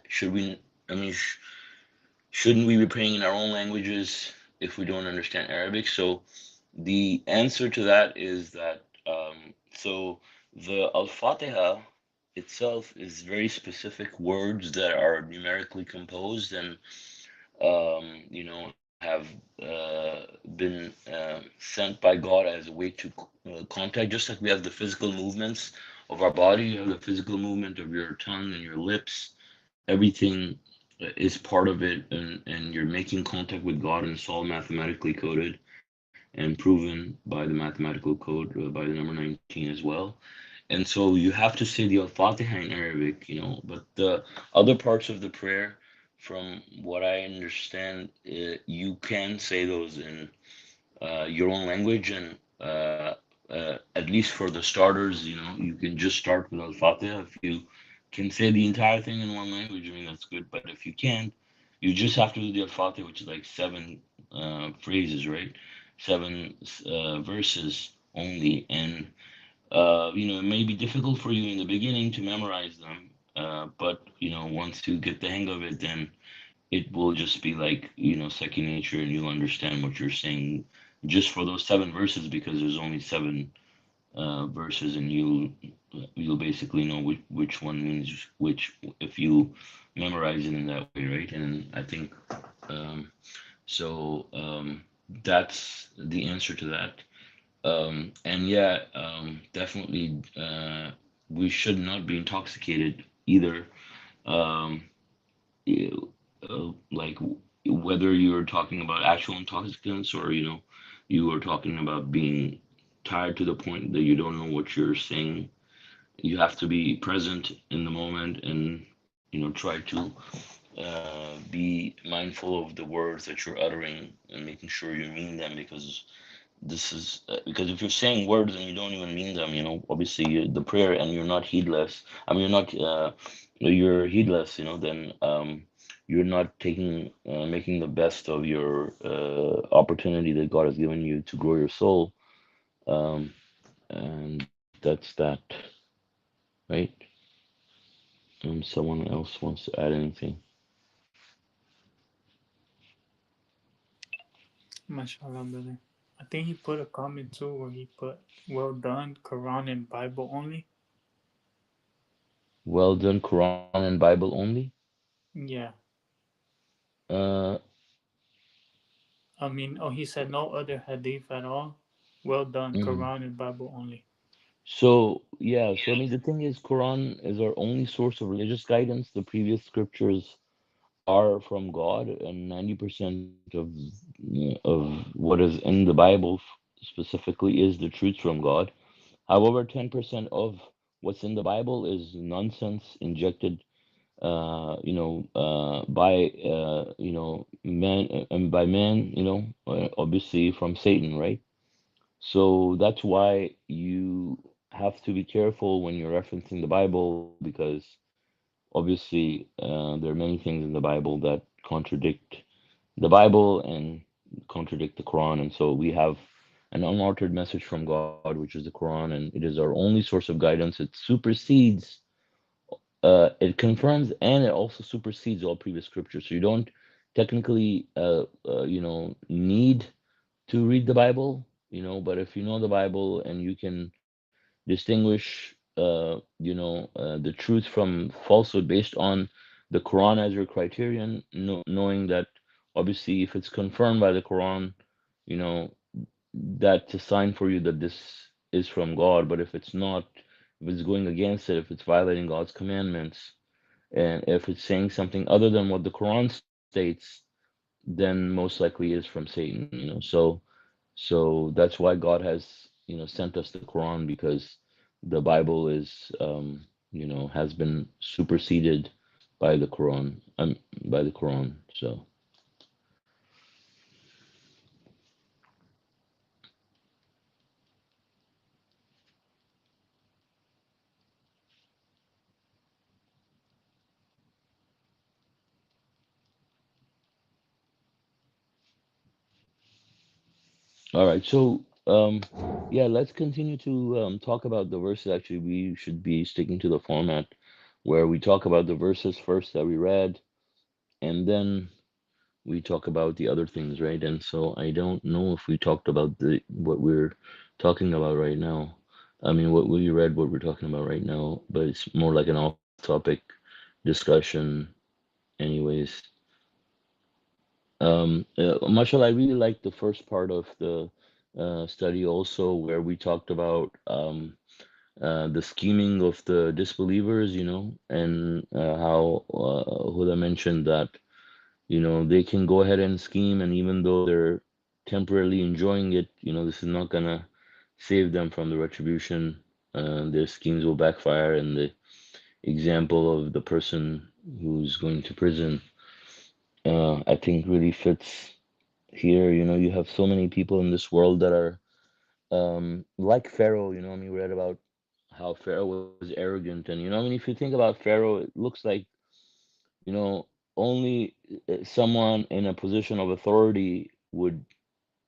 Should we? I mean, shouldn't we be praying in our own languages if we don't understand Arabic? So the answer to that is that so the Al-Fatiha itself is very specific words that are numerically composed, and it have been sent by God as a way to contact, just like we have the physical movements of our body, you have the physical movement of your tongue and your lips. Everything is part of it, and you're making contact with God, and it's all mathematically coded and proven by the mathematical code, by the number 19 as well. And so you have to say the Al-Fatiha in Arabic, but the other parts of the prayer, from what I understand, you can say those in your own language, and at least for the starters, you can just start with Al-Fatiha. If you can say the entire thing in one language, I mean, that's good. But if you can't, you just have to do the Al-Fatiha, which is like seven phrases, right? Seven verses only. And it may be difficult for you in the beginning to memorize them, but once you get the hang of it, then it will just be like second nature, and you'll understand what you're saying just for those seven verses, because there's only seven verses, and you'll basically know which one means which if you memorize it in that way, right? And I think um, so. That's the answer to that. And yeah, definitely, we should not be intoxicated either. Um, like whether you're talking about actual intoxicants, or you are talking about being tired to the point that you don't know what you're saying. You have to be present in the moment, and try to be mindful of the words that you're uttering, and making sure you mean them, because this is because if you're saying words and you don't even mean them, obviously the prayer, and you're not heedless. I mean, you're heedless, then you're not making the best of your opportunity that God has given you to grow your soul. Um, and that's that, right? Someone else wants to add anything. Mashallah, brother. I think he put a comment too where he put, well done, Quran and Bible only. Well done, Quran and Bible only. Yeah. Uh, I mean, oh, he said no other hadith at all. Well done, mhm. Quran and Bible only. So yeah, so I mean the thing is, Quran is our only source of religious guidance. The previous scriptures are from God, and 90% of what is in the Bible specifically is the truth from God. However, 10% of what's in the Bible is nonsense injected, by man, and by man, obviously from Satan, right? So that's why you have to be careful when you're referencing the Bible, because obviously there are many things in the Bible that contradict the Bible and contradict the Quran. And so we have an unaltered message from God, which is the Quran, and it is our only source of guidance. It supersedes, it confirms, and it also supersedes all previous scriptures. So you don't technically, need to read the Bible, but if you know the Bible and you can distinguish, the truth from falsehood based on the Quran as your criterion, knowing that obviously if it's confirmed by the Quran, you know, that's a sign for you that this is from God. But if it's not, if it's going against it, if it's violating God's commandments, and if it's saying something other than what the Quran states, then most likely is from Satan, so that's why God has, sent us the Quran, because the Bible has been superseded by the Quran, by the Quran. So, all right. So, yeah, let's continue to talk about the verses. Actually, we should be sticking to the format where we talk about the verses first that we read, and then we talk about the other things, right? And so I don't know if we talked about the what we're talking about right now. I mean, what we read, what we're talking about right now, but it's more like an off-topic discussion, anyways. Marshall, I really like the first part of the study also, where we talked about the scheming of the disbelievers, and how Huda mentioned that, they can go ahead and scheme, and even though they're temporarily enjoying it, this is not gonna save them from the retribution. Their schemes will backfire, and the example of the person who's going to prison, I think really fits here. You have so many people in this world that are like Pharaoh. I mean, we read about how Pharaoh was arrogant, and I mean, if you think about Pharaoh, it looks like, you know only someone in a position of authority would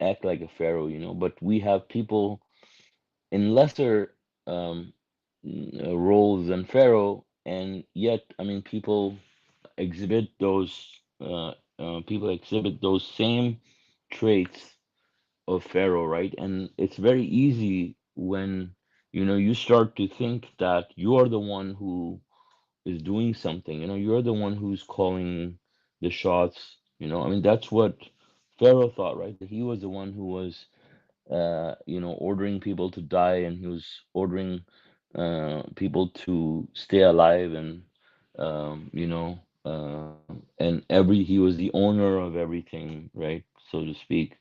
act like a Pharaoh. But we have people in lesser um, roles than Pharaoh, and yet, I mean, exhibit those people exhibit those same traits of Pharaoh, right? And it's very easy when you start to think that you're the one who is doing something. You're the one who's calling the shots. I mean, that's what Pharaoh thought, right? That he was the one who was ordering people to die, and he was ordering people to stay alive, and he was the owner of everything, right, so to speak.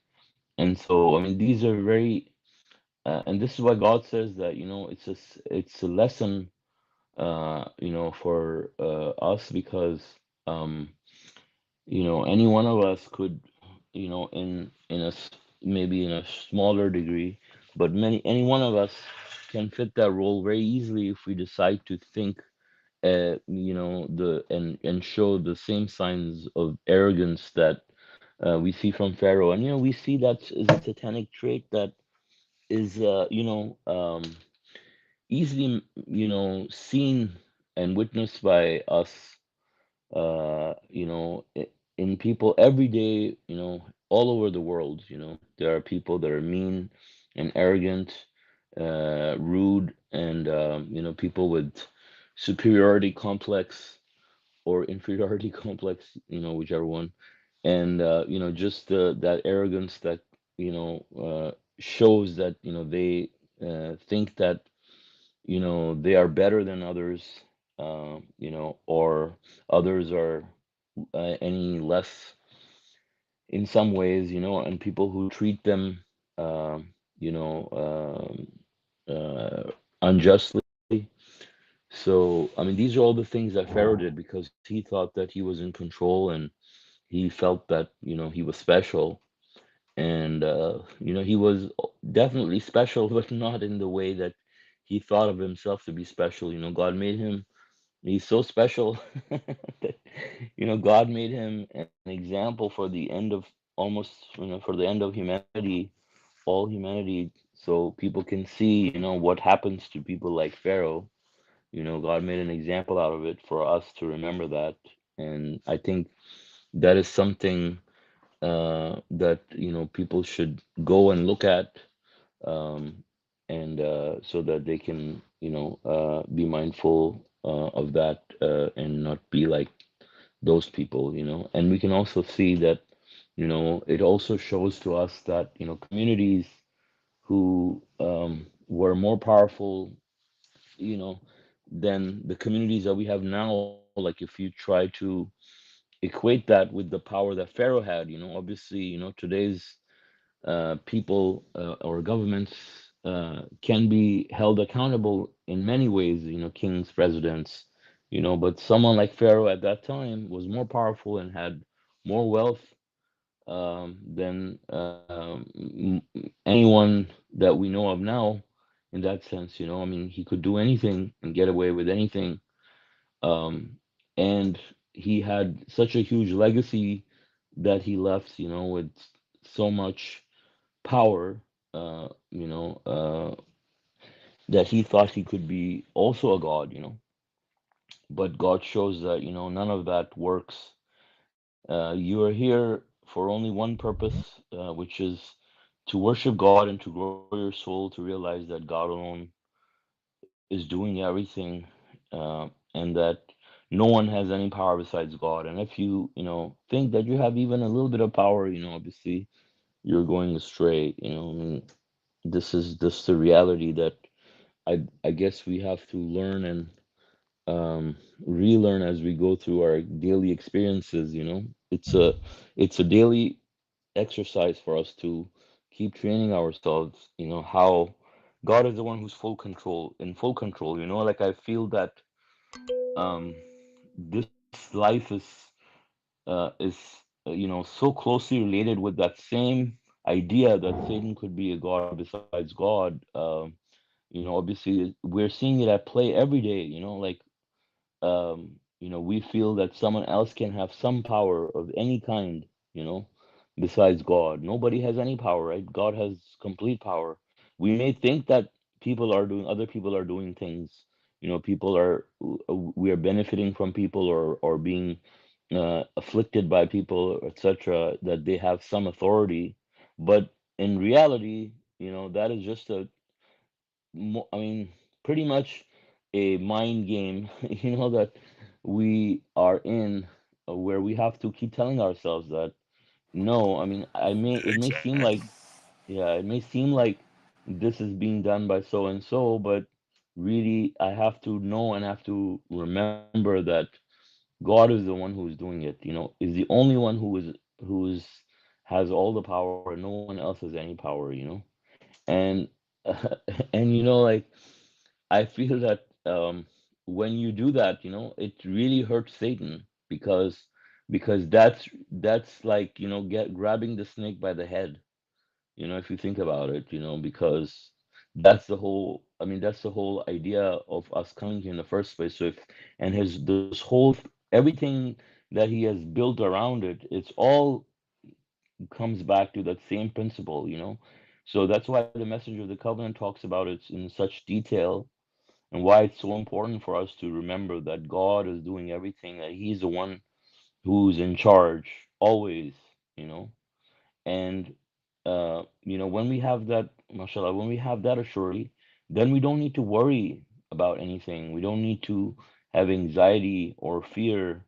And so, I mean, these are very, and this is why God says that, it's a lesson, for us, because, um, any one of us could, maybe in a smaller degree, but any one of us can fit that role very easily if we decide to think, the and show the same signs of arrogance that we see from Pharaoh. And we see that is a satanic trait that is, easily, seen and witnessed by us, in people every day, all over the world. There are people that are mean and arrogant, rude, and, people with superiority complex or inferiority complex, whichever one. And, just that arrogance that, shows that, they think that, they are better than others, or others are any less in some ways, and people who treat them, um, you know, unjustly. So, I mean, these are all the things that Pharaoh did because he thought that he was in control, and he felt that, he was special. And, he was definitely special, but not in the way that he thought of himself to be special. God made him. He's so special that, God made him an example for the end of almost, for the end of humanity, all humanity, so people can see, what happens to people like Pharaoh. God made an example out of it for us to remember that. And I think that is something that, people should go and look at, um, and so that they can, be mindful of that, and not be like those people. And we can also see that, it also shows to us that, communities who were more powerful, you know, than the communities that we have now. Like if you try to equate that with the power that Pharaoh had, obviously, today's people, or governments can be held accountable in many ways, kings, presidents, but someone like Pharaoh at that time was more powerful and had more wealth, than anyone that we know of now, in that sense. I mean, he could do anything and get away with anything. um, and he had such a huge legacy that he left, with so much power, that he thought he could be also a god. But God shows that, none of that works. You are here for only one purpose, which is to worship God and to grow your soul, to realize that God alone is doing everything, and that no one has any power besides God. And if you, think that you have even a little bit of power, obviously you're going astray. I mean, this is just the reality that I guess we have to learn and relearn as we go through our daily experiences. It's a daily exercise for us to keep training ourselves. How God is the one who's in full control. Like I feel that um, this life is so closely related with that same idea that Satan could be a god besides God. Obviously we're seeing it at play every day. Like we feel that someone else can have some power of any kind, you know, besides God. Nobody has any power, right? God has complete power. We may think that other people are doing things, people we are benefiting from people or being afflicted by people, etc., that they have some authority. But in reality, that is just I mean, pretty much a mind game, that we are in, where we have to keep telling ourselves that no, I mean, it may seem Exactly. like, yeah, it may seem like this is being done by so and so, but really, I have to know and have to remember that God is the one who is doing it, is the only one who is has all the power, and no one else has any power. And and like I feel that when you do that, it really hurts Satan because that's like get grabbing the snake by the head. If you think about it, because that's the whole idea of us coming here in the first place. So if and his this whole everything that he has built around it, it's all comes back to that same principle. So that's why the message of the covenant talks about it in such detail, and why it's so important for us to remember that God is doing everything, that He's the one who's in charge always, you know. And when we have that, mashallah, when we have that assurity, then we don't need to worry about anything. We don't need to have anxiety or fear,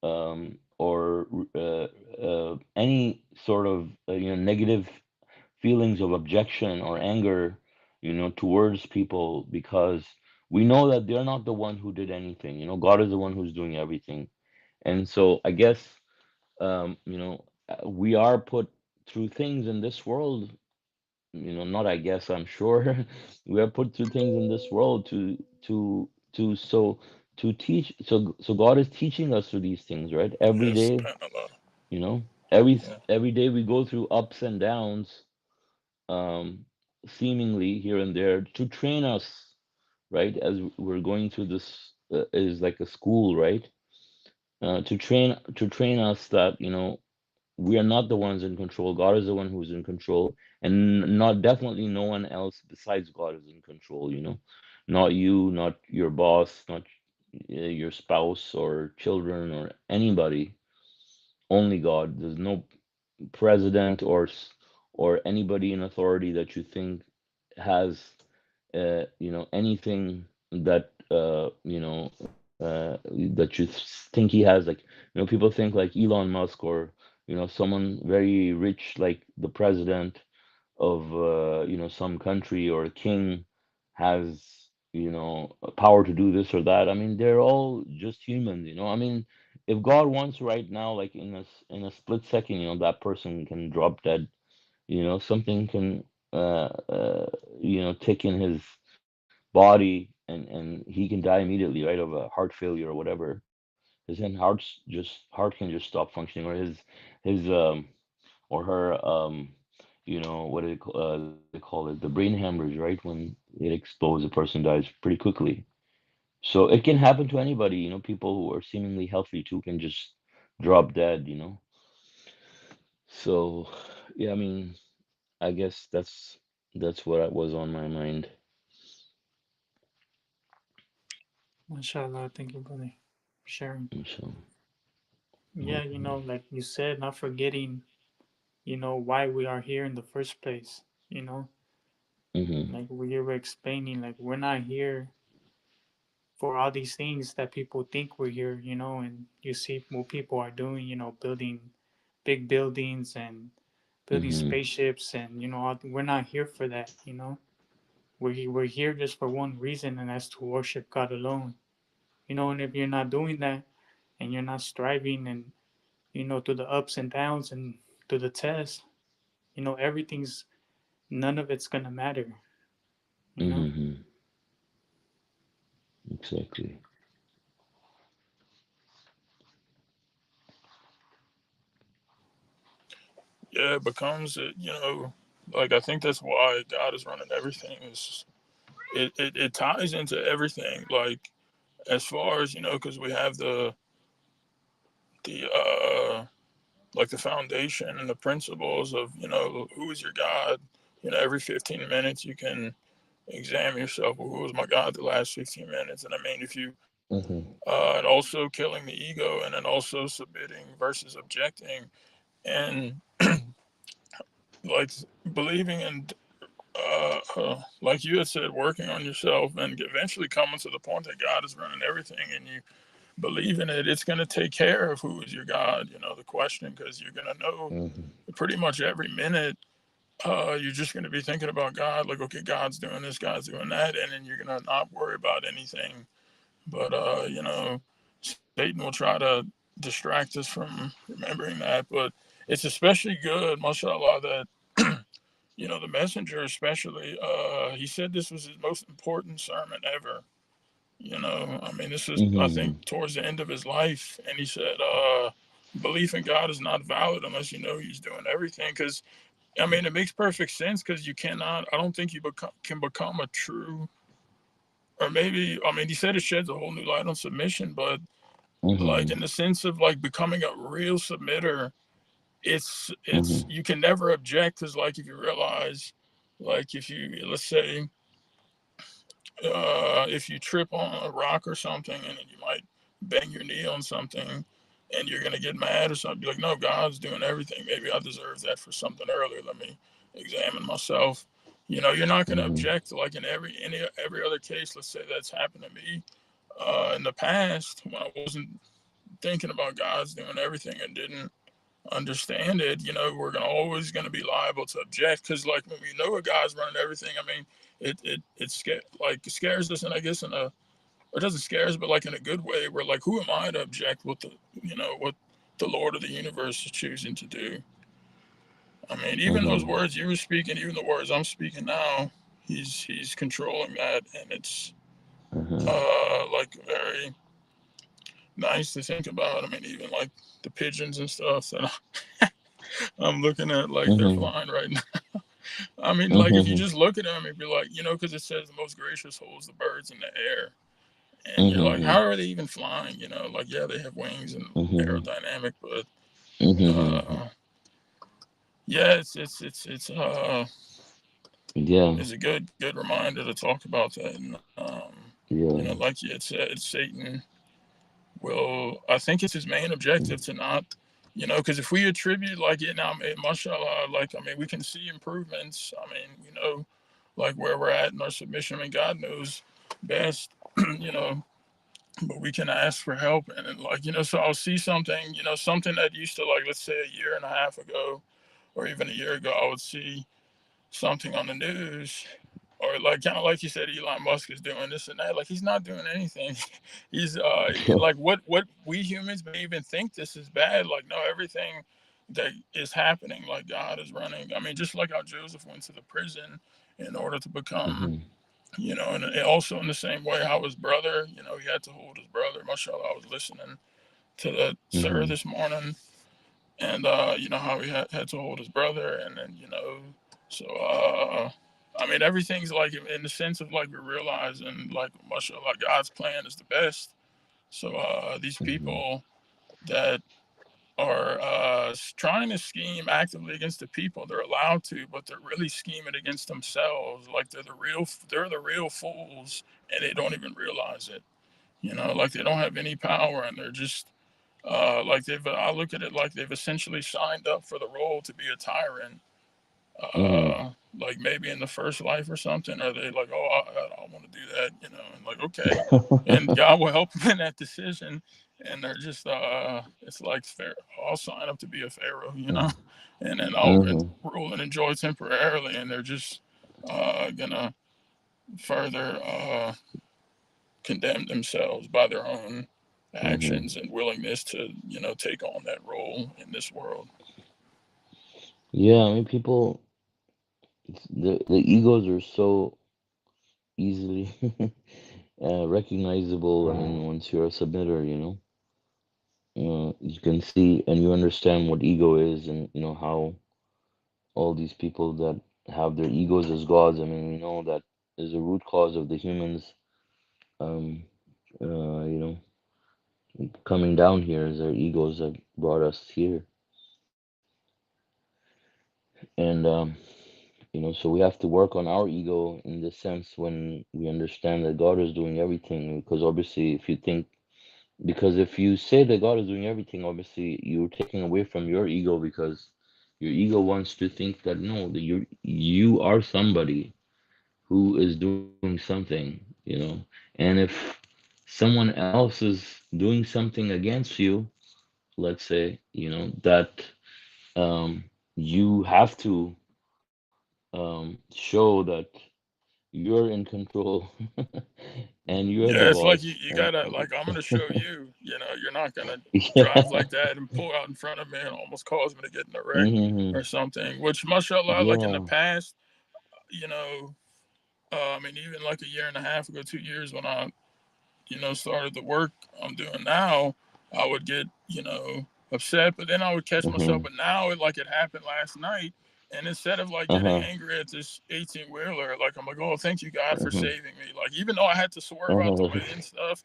or any sort of negative feelings of objection or anger, towards people, because we know that they're not the one who did anything. God is the one who's doing everything. And so I guess, we are put through things in this world, not I guess, I'm sure, we are put through things in this world to so to teach. So God is teaching us through these things, right? Every Yes, day, subhanallah. you know, every Yeah. every day we go through ups and downs, seemingly here and there, to train us, right? As we're going through this, is like a school, right? To train us that we are not the ones in control. God is the one who's in control, and not definitely no one else besides God is in control. Not you, not your boss, not your spouse or children or anybody. Only God. There's no president or anybody in authority that you think has anything that that you think he has, like people think like Elon Musk, or someone very rich like the president of some country, or a king has a power to do this or that. I mean, they're all just humans. I mean, if God wants right now, like in a split second, that person can drop dead. Something can take in his body, and he can die immediately, right, of a heart failure or whatever. His heart can just stop functioning, or his or her, what do they call it, the brain hemorrhage, right, when it explodes, a person dies pretty quickly. So it can happen to anybody. People who are seemingly healthy too can just drop dead. So yeah, I mean, I guess that's what was on my mind. Mashallah, thank you, brother, for sharing. So no Yeah, problem. like you said, not forgetting, why we are here in the first place. Hmm. Like we were explaining, like we're not here for all these things that people think we're here, and you see what people are doing, building big buildings and building Mhm. spaceships, and we're not here for that. We're here just for one reason, and that's to worship God alone. And if you're not doing that, and you're not striving, and through the ups and downs and through the tests, everything's none of it's gonna matter. You know. Mhm. Exactly. Yeah, it becomes like I think that's why God is running everything. Is it ties into everything. Like as far as because we have the like the foundation and the principles of who is your God. Every 15 minutes you can examine yourself. Well, who was my God the last 15 minutes? And I mean, if you Mhm. and also killing the ego, and then also submitting versus objecting, and like believing in like you had said, working on yourself, and eventually coming to the point that God is running everything, and you believe in it. It's going to take care of who is your God. The question, because you're going to know Mhm. pretty much every minute. You're just going to be thinking about God, like, okay, God's doing this, God's doing that, and then you're going to not worry about anything. But Satan will try to distract us from remembering that. But it's especially good, mashallah, that the messenger especially, he said this was his most important sermon ever. I mean, this is, I think, Mhm. towards the end of his life. And he said, belief in God is not valid unless you know he's doing everything. Because, I mean, it makes perfect sense, because you cannot, I don't think you can become a true, or maybe, I mean, he said it sheds a whole new light on submission, but like Mhm. in the sense of like becoming a real submitter, it's Mhm. you can never object, because like if you realize, like if you, let's say, if you trip on a rock or something, and you might bang your knee on something, and you're gonna get mad or something, be like, no, God's doing everything. Maybe I deserve that for something earlier. Let me examine myself. You're not gonna Mhm. object, like in every other case. Let's say that's happened to me in the past, when I wasn't thinking about God's doing everything and didn't understand it. We're always gonna be liable to object, because like when we know a God's running everything, I mean, it scares us, and I guess in a, or it doesn't scare us, but like in a good way. Where like, who am I to object what the Lord of the universe is choosing to do? I mean, even those Mhm. words you were speaking, even the words I'm speaking now, he's controlling that, and it's Mhm. like very nice to think about. I mean, even like the pigeons and stuff that I'm looking at, like they're Mhm. flying right now. I mean, like if you Mhm. just look at them and be like, because it says the most gracious holds the birds in the air. And you're like, Mhm. how are they even flying? Like, yeah, they have wings and Mhm. aerodynamic, but Mhm. uh, yeah, Yeah. it's a good reminder to talk about that. And Yeah. like you had said, Satan will. I think it's his main objective to not. Because if we attribute like it now, mashallah, like I mean, we can see improvements. I mean, like where we're at in our submission. I mean, God knows best. you know, but we can ask for help, and then, like so I'll see something, something that used to, like, let's say a year and a half ago, or even a year ago, I would see something on the news, or like kind of like you said, Elon Musk is doing this and that. Like, he's not doing anything. He's like, what we humans may even think this is bad. Like, no, everything that is happening, like God is running. I mean, just like how Joseph went to the prison in order to become, Mhm. and also in the same way how his brother, he had to hold his brother. Mashallah, I was listening to the sir Mhm. this morning, and how he had to hold his brother, and then so I mean, everything's like in the sense of like we're realizing, like, mashallah, God's plan is the best. So these Mhm. people that are trying to scheme actively against the people, they're allowed to, but they're really scheming against themselves. Like they're the real fools, and they don't even realize it. Like they don't have any power, and they're just like I look at it like they've essentially signed up for the role to be a tyrant. Mhm. Like maybe in the first life or something, or they like, oh, I want to do that, and like, okay, and God will help them in that decision, and they're just, it's like I'll sign up to be a pharaoh, and then I'll Mhm. rule and enjoy temporarily, and they're just gonna further condemn themselves by their own Mhm. actions and willingness to, take on that role in this world. Yeah, I mean, people, the egos are so easily recognizable. I mean, once you're a submitter, you can see and you understand what ego is, and how all these people that have their egos as gods. I mean, we know that is a root cause of the humans, um, you know, coming down here is their egos that brought us here, and so we have to work on our ego in the sense when we understand that God is doing everything. Because obviously, because if you say that God is doing everything, obviously you're taking away from your ego, because your ego wants to think that no, that you are somebody who is doing something. And if someone else is doing something against you, let's say, that you have to show that you're in control and you're the Yeah, it's like boss. you And gotta, like, I'm gonna show you. You're not gonna drive yeah. like that and pull out in front of me and almost cause me to get in a wreck Hmm. or something. Which, mashallah, like in the Yeah. past, you know, I mean, even like a year and a half ago, 2 years, when I started the work I'm doing now, I would get, upset, but then I would catch myself. Hmm. But now it happened last night. And instead of like getting Uh-huh. angry at this 18 wheeler, like I'm like, oh, thank you, God, for Uh-huh. saving me. Like, even though I had to swerve out the Uh-huh. way and stuff,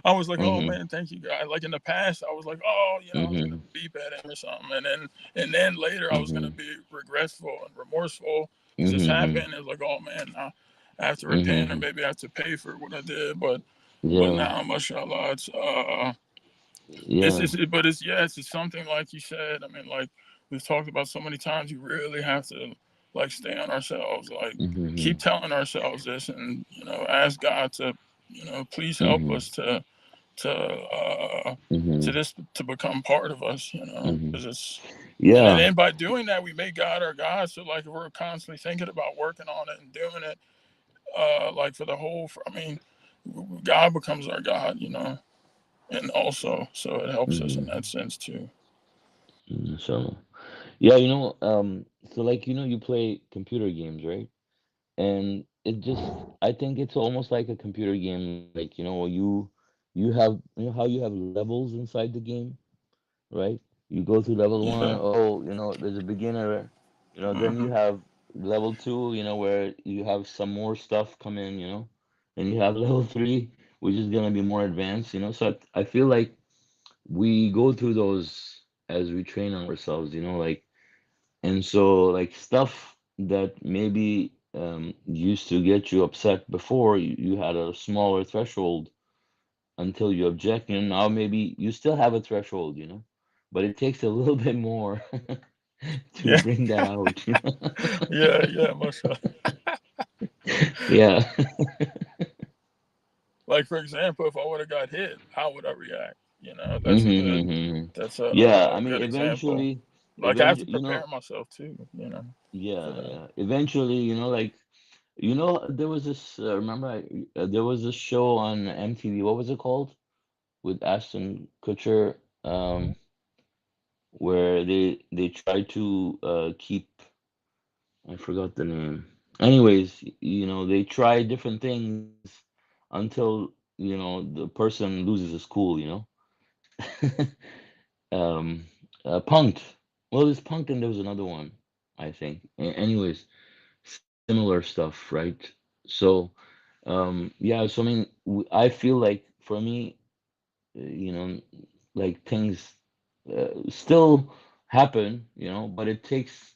I was like, oh Hmm. man, thank you, God. Like in the past, I was like, oh, I was gonna Hmm. beep at him or something. And then later I was gonna Hmm. be regretful and remorseful because this Hmm. happened. It was like, oh man, I have to repent, or Hmm. maybe I have to pay for what I did. But Yeah. now, mashallah, it's Yeah. just, but it's, yes, it's something like you said. I mean, like we've talked about so many times, you really have to like stay on ourselves, like Hmm. keep telling ourselves this, and ask God to, please help Hmm. us to Hmm. this to become part of us, Hmm. because it's. And then, Yeah. and by doing that, we make God our God. So, like, if we're constantly thinking about working on it and doing it, like for the whole, I mean, God becomes our God. And also, so it helps us in Hmm. that sense too. So yeah, so like you play computer games, right? And it just I think it's almost like a computer game. Like you have how you have levels inside the game, right? You go through level one. Yeah. Oh, there's a beginner. Then Hmm. you have level two. Where you have some more stuff come in. Then you have level three, which is gonna be more advanced. So I feel like we go through those as we train ourselves. Like, and so like stuff that maybe used to get you upset before, you had a smaller threshold until you object, and now maybe you still have a threshold, but it takes a little bit more to Yeah. bring that out, Yeah. Yeah. Mashallah. Yeah. Like, for example, if I would have got hit, how would I react? That's a good. Hmm. That's Yeah, I a mean, good example. eventually, Like, I have to prepare myself too. For yeah, that. yeah, eventually, like, there was this, remember, there was this show on MTV, what was it called? With Ashton Kutcher, where they try to keep, I forgot the name. Anyways, they try different things until the person loses his cool. um, Punked. Well, there's Punked and there was another one, I think. Anyways, similar stuff, right? So, yeah. So I mean, I feel like for me, like things still happen, but it takes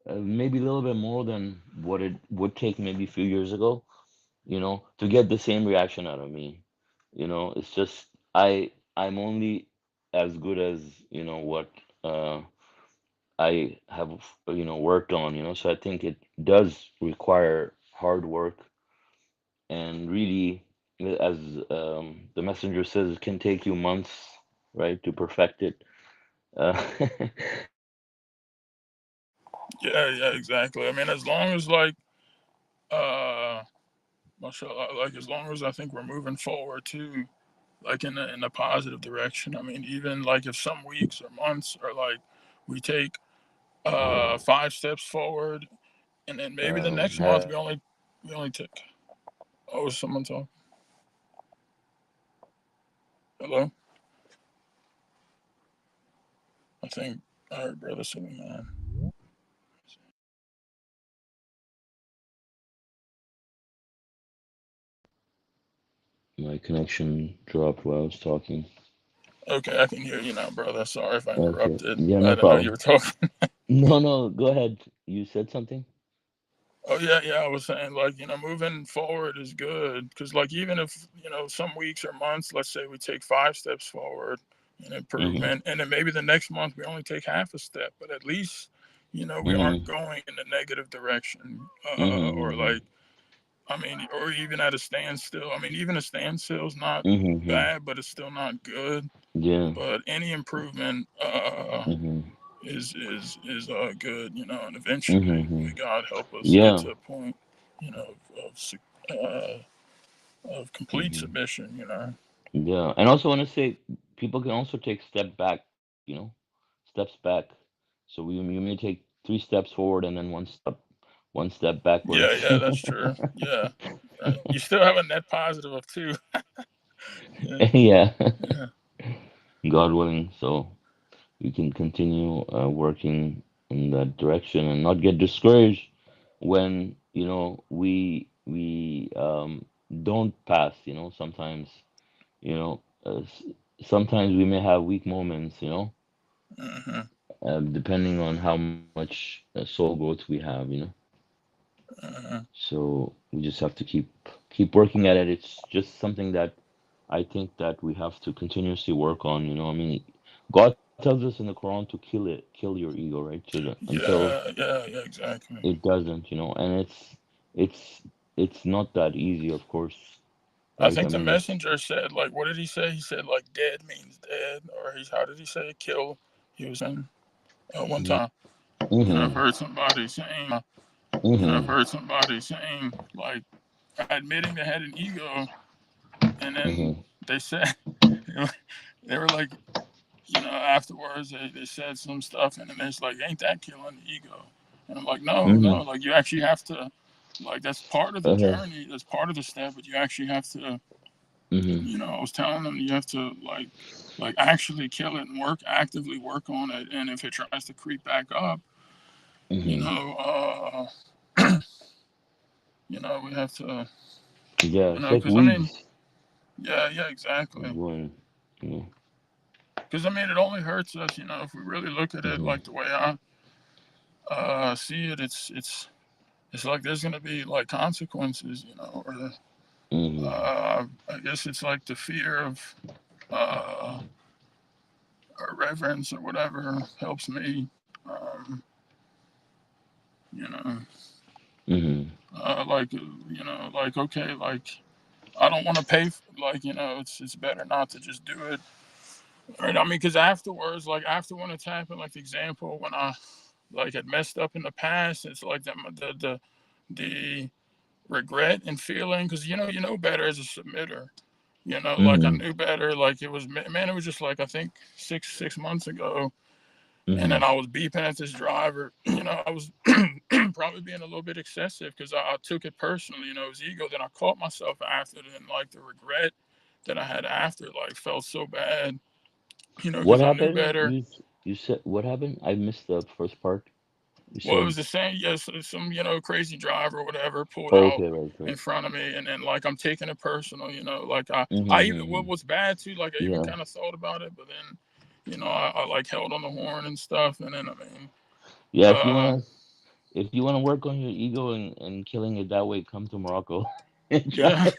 maybe a little bit more than what it would take maybe a few years ago, to get the same reaction out of me. It's just I'm only as good as what uh, I have worked on. So I think it does require hard work, and really, as the messenger says, it can take you months, right, to perfect it. uh, Yeah, yeah, exactly. I mean, as long as like uh mashallah, like as long as I think we're moving forward too, like in a positive direction. I mean, even like if some weeks or months or like we take 5 steps forward, and then maybe the next month have we only took. Oh, is someone talking? Hello, I think I heard brother sitting man. my connection dropped while I was talking. Okay, I can hear you now, brother. Sorry if I Okay, interrupted. yeah, I no didn't know you problem. were talking. No, no, go ahead. You said something. Oh yeah, yeah. I was saying like moving forward is good because like even if some weeks or months, let's say we take 5 steps forward in Mm-hmm. improvement, and then maybe the next month we only take half a step, but at least we aren't Mm-hmm. going in the negative direction, or Mm-hmm. like I mean, or even at a standstill. I mean, even a standstill is not Mm-hmm. bad, but it's still not good. Yeah. But any improvement Mm-hmm. is good, and eventually Mm-hmm. may God help us get Yeah. to a point, you know, of complete Mm-hmm. submission. Yeah. And also want to say people can also take step back, steps back. So you may take three steps forward and then one step Yeah, backwards. yeah, that's true. Yeah, right. You still have a net positive of two. Yeah, Yeah. yeah, God willing. So we can continue working in that direction and not get discouraged when we don't pass. Sometimes you know sometimes we may have weak moments, uh-huh, depending on how much soul growth we have. uh-huh. So we just have to keep working at it. It's just something that I think that we have to continuously work on. I mean, God tells us in the Quran to kill your ego, right? Until Yeah, yeah, yeah, exactly. it doesn't, and it's it's not that easy, of course, I right? I think the mean, it's messenger said, like, what did he say? He said, like, dead means dead, or how did he say it? Kill. He was saying one time. mm-hmm, I've mm-hmm, heard somebody saying, like, admitting they had an ego, and then mm-hmm, they said, they were like, afterwards they said some stuff, and then it's like, ain't that killing the ego? And I'm like, no, mm-hmm, no, like you actually have to, like that's part of the uh-huh, journey, that's part of the step, but you actually have to, mm-hmm, I was telling them you have to like actually kill it and actively work on it, and if it tries to creep back up, you mm-hmm. know, we have to, Yeah, it's like because I mean, weeds yeah, yeah, exactly. going, you know. Because I mean, it only hurts us, if we really look at it Mm-hmm, like the way I see it. It's like there's gonna be like consequences, or mm-hmm, I guess it's like the fear of uh, or reverence or whatever helps me. Um, you know, mm-hmm, like okay, like I don't want to pay. Like it's better not to just do it. Right? I mean, because afterwards, like after when it's happened, like the example when I like had messed up in the past, it's like that the regret and feeling because you know better as a submitter. Like I mm-hmm, knew better. Like it was man, it was just like I think six months ago, and mm-hmm. then I was beeping at this driver. I was probably being a little bit excessive because I took it personally. It was ego. Then I caught myself after, and like the regret that I had after, like felt so bad. What Because I knew happened? better. You said what happened? I missed the first part. You Well, it said, was the same. Yes, some crazy driver or whatever pulled oh, out okay, right, in right. front of me, and then like I'm taking it personal. Like I Mm-hmm, even what mm-hmm. was bad too. Like I even Yeah, kind of thought about it, but then I like held on the horn and stuff, and then I mean, yeah. uh, If you wanna work on your ego and killing it that way, come to Morocco and try yeah, it.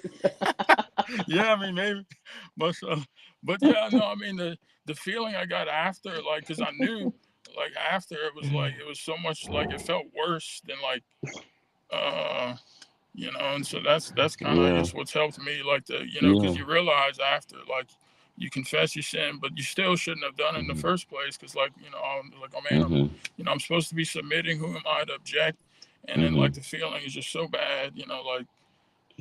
yeah. I mean maybe, but yeah, no. I mean the feeling I got after, like, cause I knew. like after it was so much like it felt worse than like uh and so that's kind of I Yeah. guess what's helped me like because Yeah. you realize after like you confess your sin, but you still shouldn't have done it in the Mhm. first place because like I'm like, oh man, Mhm. I'm supposed to be submitting. Who am I to object? And then like Mhm. the feeling is just so bad,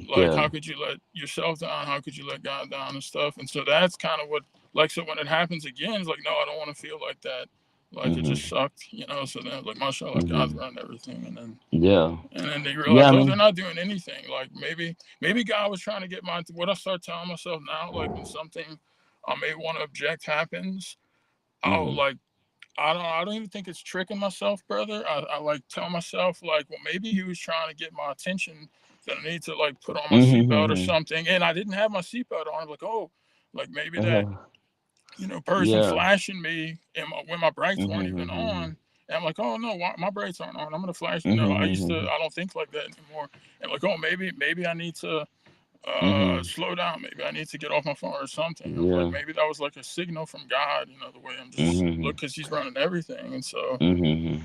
like Yeah. how could you let yourself down, how could you let God down and stuff. And so that's kind of what, like, so when it happens again, it's like, no, I don't want to feel like that, like it Mhm. just sucked, so then like mashallah, God's Mhm. running everything. Yeah. And then they Yeah. realize, I oh, they're mean. not doing anything. Like maybe God was trying to get my, what I start telling myself now, like when something I may want to object happens, I'll Mhm. like, I don't even think it's tricking myself, brother. I like tell myself like, well, maybe he was trying to get my attention that I need to like put on my Mhm. seatbelt or Mhm. something, and I didn't have my seatbelt on. I'm like, oh, like maybe that Uh-huh. person Yeah. flashing me and when my brights weren't Mhm. even Mhm. on. And I'm like, oh no, why, my brights aren't on. I'm gonna flash. Mhm. Mhm. I don't think like that anymore. And like, oh, maybe I need to Mhm. slow down. Maybe I need to get off my phone or something. I'm like, Yeah. maybe that was like a signal from God, the way I'm just Mhm. look, because He's running everything, and so Mhm.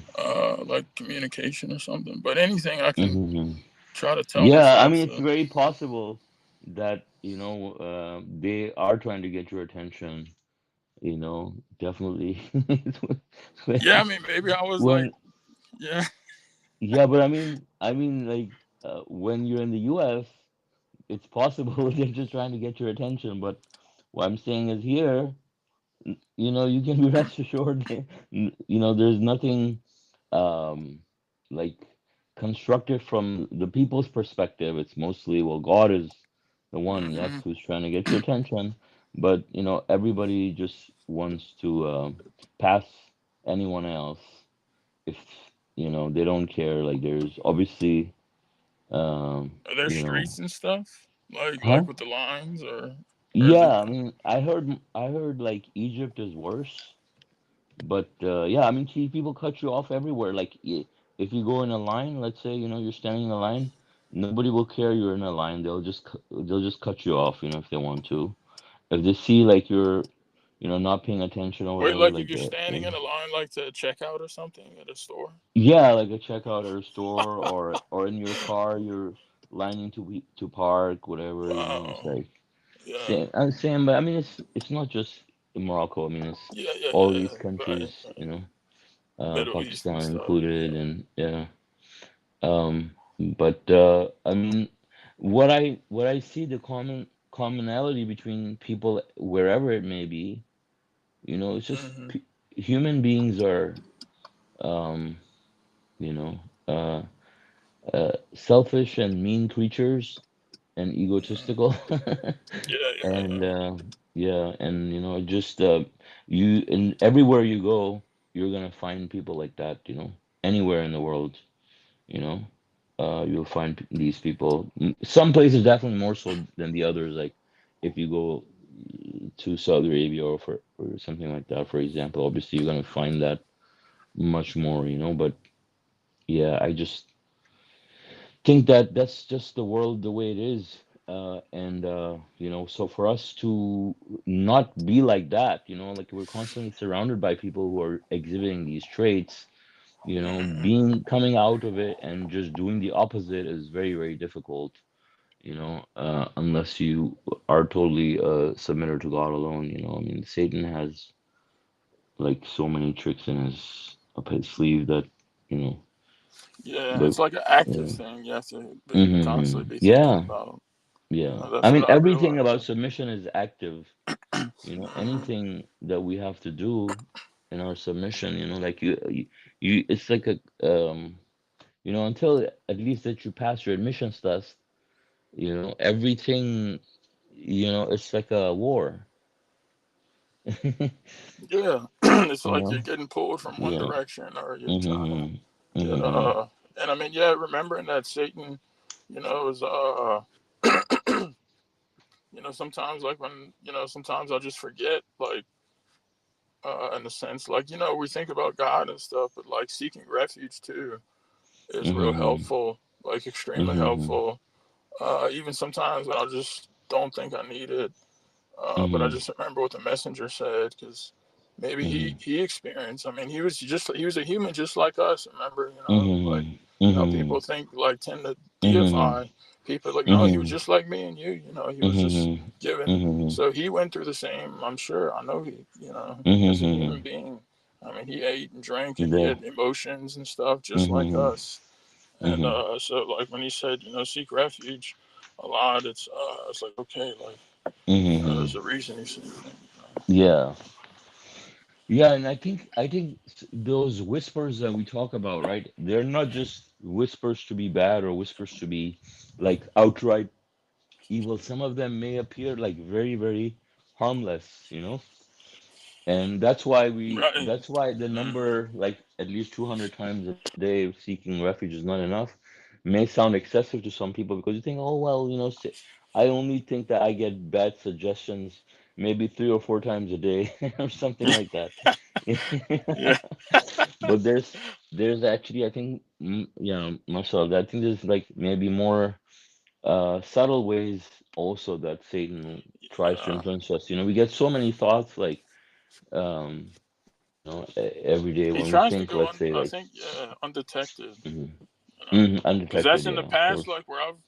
like communication or something. But anything I can Mhm. try to tell Yeah. I myself mean, it's to. very possible that they are trying to get your attention. Definitely. when, Yeah, I mean, maybe I was like, when yeah, yeah, but I mean, like when you're in the U.S., it's possible they're just trying to get your attention. But what I'm saying is here, you can be rest assured, there's nothing um like constructive from the people's perspective. It's mostly, well, God is the one, yes, hmm who's trying to get your attention, but everybody just wants to pass anyone else if they don't care. Like, there's obviously um are there you know streets and stuff huh. with the lines, or is it? Yeah, I mean, I heard like Egypt is worse. But yeah, I mean, see, people cut you off everywhere. Like, if you go in a line, let's say, you're standing in a line, nobody will care you're in a line. They'll just cut you off, if they want to. If they see like you're, not paying attention or Wait, whatever, like if like you're that. standing in a line, like to check out or something at a store? Yeah, like a checkout at a store, or in your car, you're lining to park, whatever. It's Wow. like Yeah. same. But I mean, it's not just in Morocco. I mean, it's Yeah, yeah, all yeah. these Right, countries, right. Middle East and Pakistan stuff. included, Yeah. and yeah. But I mean, what I see, the commonality between people wherever it may be, it's just hmm human beings are, um, you know, uh, selfish and mean creatures and hmm egotistical, Yeah, yeah, and yeah. yeah, and just and everywhere you go, you're gonna find people like that, anywhere in the world. you know you'll find these people. Some places definitely more so than the others, like if you go to Saudi Arabia or something like that, for example. Obviously you're going to find that much more, but yeah, I just think that that's just the world the way it is. And so for us to not be like that, like we're constantly surrounded by people who are exhibiting these traits, hmm being coming out of it and just doing the opposite is very, very difficult, unless you are totally submitted to God alone. I mean, Satan has like so many tricks up his sleeve that, you know, Yeah, but it's like an active yeah. thing you have to constantly be thinking Yeah, about. yeah. I That's what mean, I everything about realized. submission is active. hmm Anything that we have to do in our submission, like it's like until at least that you pass your admissions test, everything, it's like a war. you Yeah, it's like know? you're getting pulled from one Yeah. direction, or you're trying to Mm-hmm. get Mm-hmm. and I mean, yeah, remembering that Satan, is sometimes like when sometimes I just forget, like in a sense, like we think about God and stuff, but like seeking refuge too is real Mm-hmm. helpful, like extremely Mm-hmm. helpful. Even sometimes when I just don't think I need it, but I Mm-hmm. just remember what the messenger said, because maybe Mhm. he experienced. I mean, he was a human just like us. Remember, like Mhm. people Mhm. tend to Mhm. deify people. Like, no, he was Mhm. just like me and you. He was just Mhm. given. Mhm. So he went through the same. I'm sure. I know he. As a human Mhm. being, I mean, he ate and drank and he Yeah. had emotions and stuff just like Mhm. us. And Mhm. so, like when he said, seek refuge, a lot. It's like, okay, like there's Mhm. a reason he said that. Yeah. Yeah, and I think those whispers that we talk about, right? They're not just whispers to be bad or whispers to be like outright evil. Some of them may appear like very, very harmless, And Right. that's why the Mm-hmm. number, like at least 200 times a day seeking refuge is not enough. May sound excessive to some people because you think, oh, well, I only think that I get bad suggestions maybe 3 or 4 times a day or something like that. Yeah. But there's actually, I think, Marcel, I think there's like maybe more subtle ways also that Satan tries to Yeah. influence us. We get so many thoughts like um every day He when we tries to think, go let's on, say, I like, think, undetected, mhm, you know, because undetected, that's in yeah, the of past, course. like where I've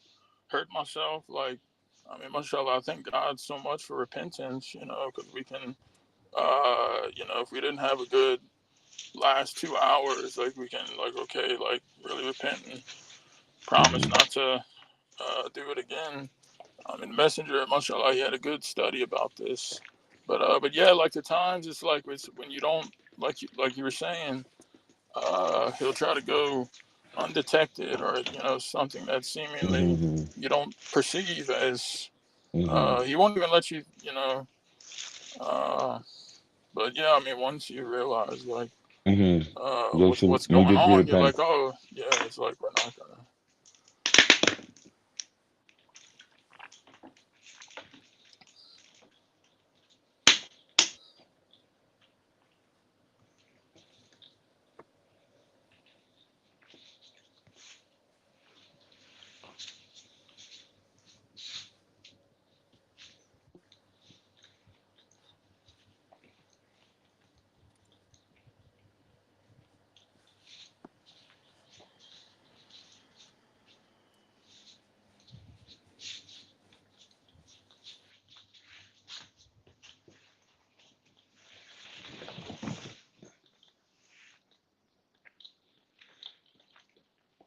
hurt myself. Like, I mean, mashallah, I thank God so much for repentance, because we can, if we didn't have a good last 2 hours, like we can, like, okay, like really repent and promise Hmm. not to do it again. I mean, Messenger, mashallah, he had a good study about this. But yeah, like the times, it's like it's when you don't, like you were saying, he'll try to go undetected, or something that seemingly Hmm. you don't perceive as. Hmm. He won't even let you, uh, but yeah, I mean, once you realize like Hmm. You should what's going immediately on, you're repent. like, oh yeah, it's like we're not gonna.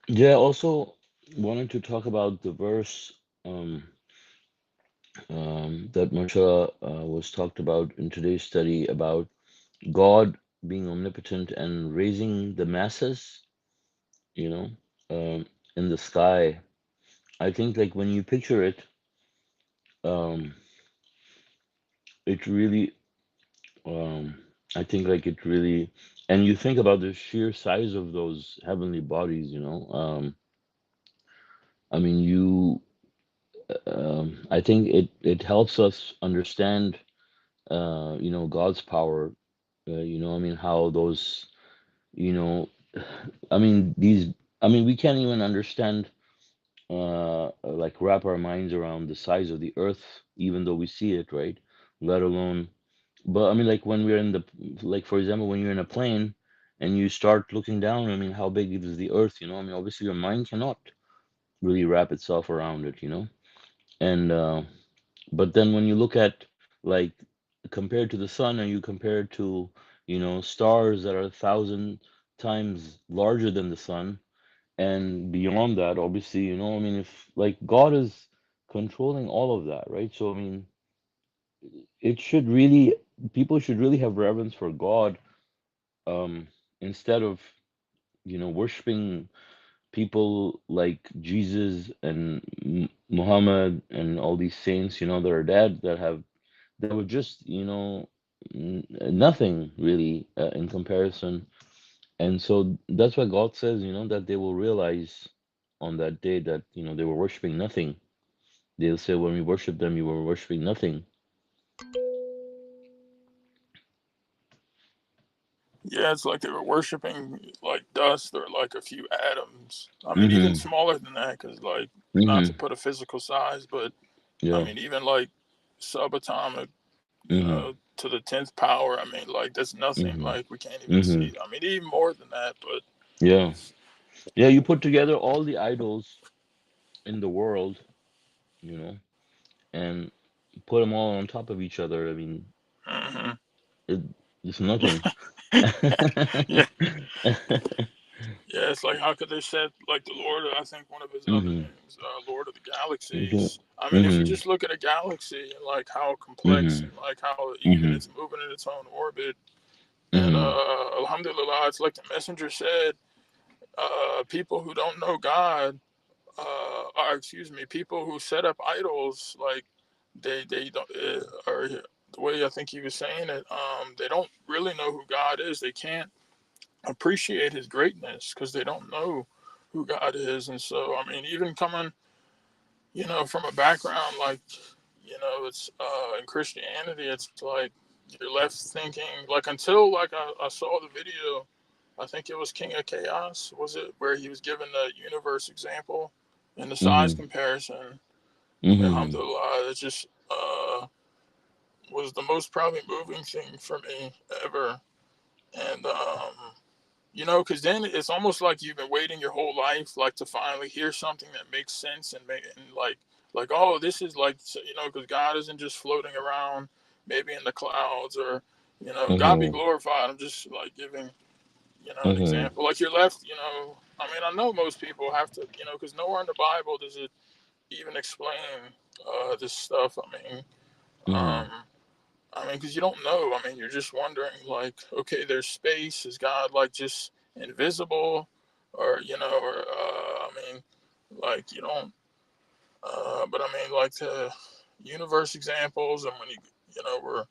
Yeah, also wanted to talk about the verse um, that Marsha was talked about in today's study about God being omnipotent and raising the masses, you know, um, in the sky. I think like when you picture it, um, it really, um, I think like it really, and you think about the sheer size of those heavenly bodies, I mean, I think it helps us understand, God's power. I mean, how those, you know, I mean, we can't even understand, like wrap our minds around the size of the earth, even though we see it, right? Let alone, but I mean, like when we're in like for example, when you're in a plane and you start looking down, I mean, how big is the earth? I mean, obviously your mind cannot really wrap itself around it, and but then when you look at like compared to the sun, and you compare it to stars that are 1,000 times larger than the sun, and beyond that, obviously, I mean, if like God is controlling all of that, right? So I mean, it should really people should really have reverence for God, instead of worshiping people like Jesus and Muhammad and all these saints, that are dead, that were just nothing really, in comparison. And so that's why God says, that they will realize on that day that they were worshiping nothing. They'll say, when we worship them, you were worshiping nothing. Yeah, it's like they were worshiping like dust or like a few atoms. I mean, even Mm-hmm. smaller than that, because like not to Mm-hmm. put a physical size, but I Yeah. mean, even like subatomic, Mhm. to the 10th power. I mean, like that's nothing. Mhm. Like we can't even Mhm. see. I mean, even more than that. But Yeah. Yeah, you put together all the idols in the world, you know, and put them all on top of each other. I mean, mhm. it, it's nothing. Yeah, yeah. It's like how could they set like the Lord? I think one of his other Mhm. names, Lord of the Mhm. Galaxies. I mean, if you Mhm. just look at a galaxy and like how complex Mhm. and like how even Mhm. it's moving in its own orbit, and Mhm. Alhamdulillah, it's like the messenger said, people who don't know God, or excuse me, people who set up idols, like they don't, or the way I think he was saying it, they don't really know who God is. They can't appreciate His greatness because they don't know who God is. And so, I mean, even coming, from a background like, it's in Christianity, it's like you're left thinking like until like I saw the video. I think it was King of Chaos, was it, where he was given the universe example and the size Mhm. comparison. Mhm. Alhamdulillah, it just was the most probably moving thing for me ever. And because then it's almost like you've been waiting your whole life, like to finally hear something that makes sense and like oh, this is like because God isn't just floating around, maybe in the clouds or God be Mhm. glorified. I'm just like giving an Mhm. example. Like you're left, I mean, I know most people have to, because nowhere in the Bible does it even explain this stuff. Um, Mhm. I mean, because you don't know. I mean, you're just wondering, like, okay, there's space. Is God like just invisible, or I mean, like you don't. But I mean, like the universe examples, and when we're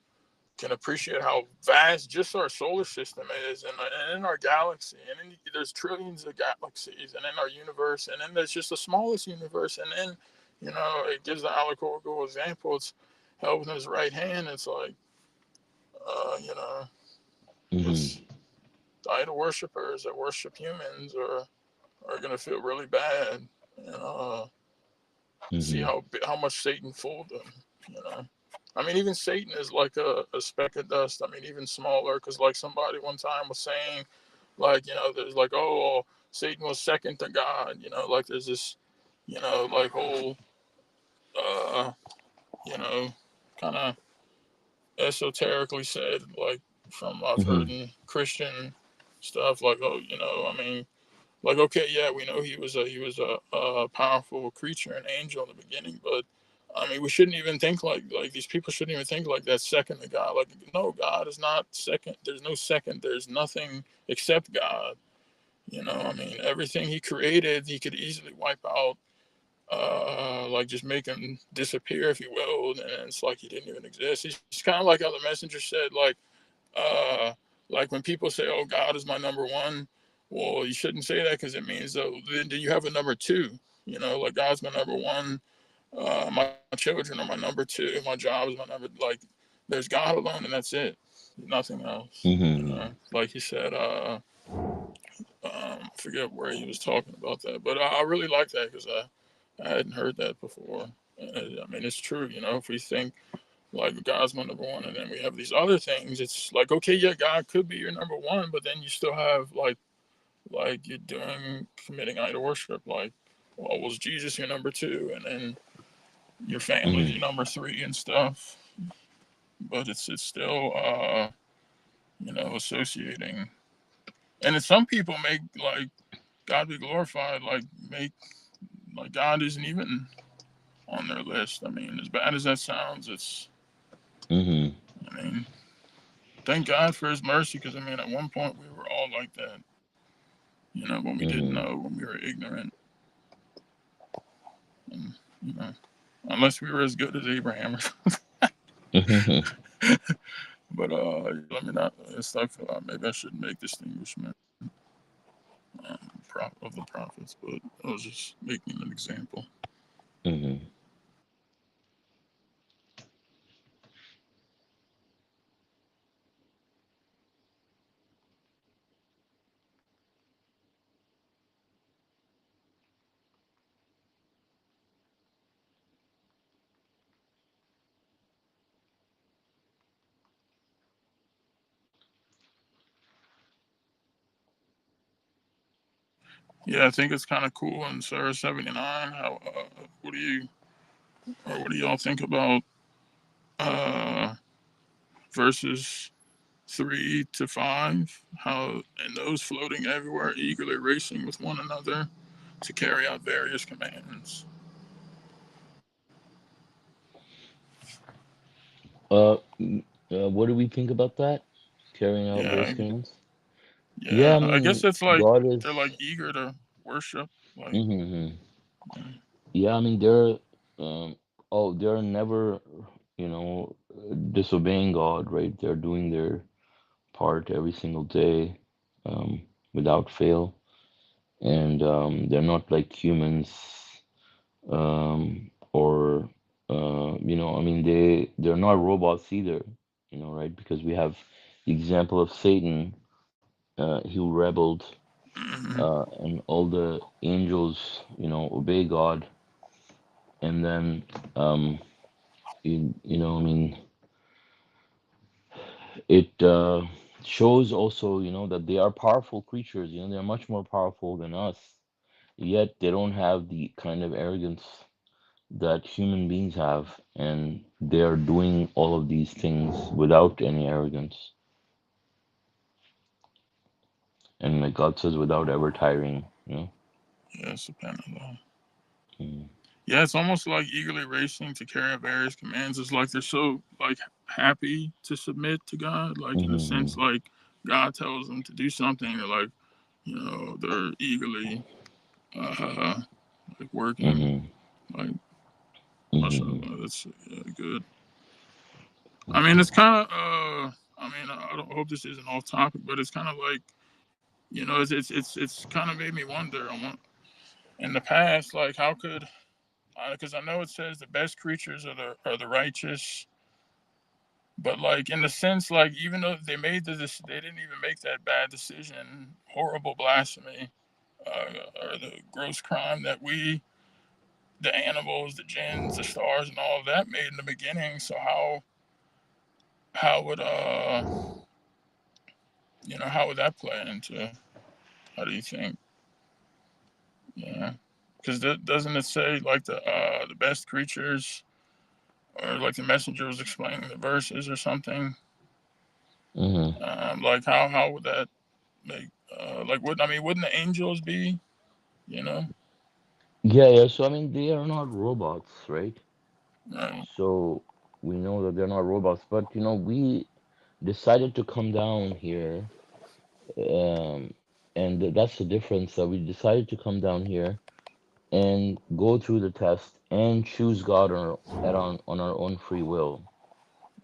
can appreciate how vast just our solar system is, and in our galaxy, and there's trillions of galaxies, and in our universe, and then there's just the smallest universe, and then it gives the allegorical example. It's held in his right hand. It's like uh, you know, Mhm. it's the idol worshippers that worship humans are gonna feel really bad. You know, see Mhm. how much Satan fooled them. You know. I mean, even Satan is like a speck of dust. I mean, even smaller, because like somebody one time was saying, like there's like, oh, Satan was second to God. Like there's this, like whole, uh, you know, kind of esoterically said, like from I've heard Mhm. in Christian stuff, like oh, I mean, like okay, yeah, we know he was a powerful creature, an angel in the beginning, but I mean, we shouldn't even think like these people shouldn't even think like that's second to God. Like no, God is not second. There's no second. There's nothing except God. I mean, everything He created, He could easily wipe out. Like just make him disappear, if you will, and it's like he didn't even exist. He's kind of like how the messenger said, uh, like when people say, "Oh, God is my number one," well, you shouldn't say that because it means then you have a number two. Like God's my number one. My children are my number two. My job is my number. Like there's God alone, and that's it. Nothing else. Mhm. Like he said. I forget where he was talking about that, but I really like that because I hadn't heard that before. I mean, it's true. If we think like God's my number one, and then we have these other things. It's like okay, yeah, God could be your number one, but then you still have like you're doing committing idol worship. Like, well, was Jesus your number two, and then your family's Mhm. your number three and stuff. But it's still associating, and then some people make like God be glorified, like make like God isn't even on their list. I mean, as bad as that sounds, Mhm. I mean, thank God for His mercy, because I mean, at one point we were all like that. When we didn't Mhm. know, when we were ignorant, and, unless we were as good as Abraham or something. Mhm. But let me not. Maybe I should make distinguishment of the prophets, but I was just making an example. Mhm. Yeah, I think it's kind of cool in Surah 79. How what do you or what do y'all think about uh, verses 3 to 5? How and those floating everywhere, eagerly racing with one another to carry out various commands. What do we think about that? Carrying out Yeah, various commands? Yeah, yeah. I I guess mean, it's like God they're is. like eager to worship. Like, Hmm. yeah. Yeah, I mean, um, they're never, disobeying God, right? They're doing their part every single day, without fail, and they're not like humans, or I mean, they're not robots either, right? Because we have the example of Satan, who rebelled, Hmm. and all the angels, obey God, and then, I mean, it shows also, that they are powerful creatures. They're much more powerful than us, yet they don't have the kind of arrogance that human beings have, and they are doing all of these things without any arrogance. And like God says, without ever tiring. Yeah, subhanallah. Mm. Yeah, it's almost like eagerly racing to carry out various commands. It's like they're so like happy to submit to God, like in a sense, Mhm. like God tells them to do something, they're like, they're eagerly uh, like working, Mhm. like Mhm. mashallah. That's good. I mean, it's kind of I mean, I don't hope this isn't off topic, but it's kind of like it's kind of made me wonder. In the past, like how could because I know it says the best creatures are the righteous. But like in the sense, like even though they made they didn't even make that bad decision, horrible blasphemy, or the gross crime that the animals, the jinns, the stars, and all of that made in the beginning. So how would how would that play into? How do you think? Yeah, because doesn't it say like the best creatures, or like the messenger was explaining the verses or something? Mhm. Like how would that make like wouldn't the angels be? You know, Yeah, yeah. So I mean, they are not robots, right? right? So we know that they're not robots, but we decided to come down here, um, and that's the difference. That we decided to come down here and go through the test and choose God on our own free will,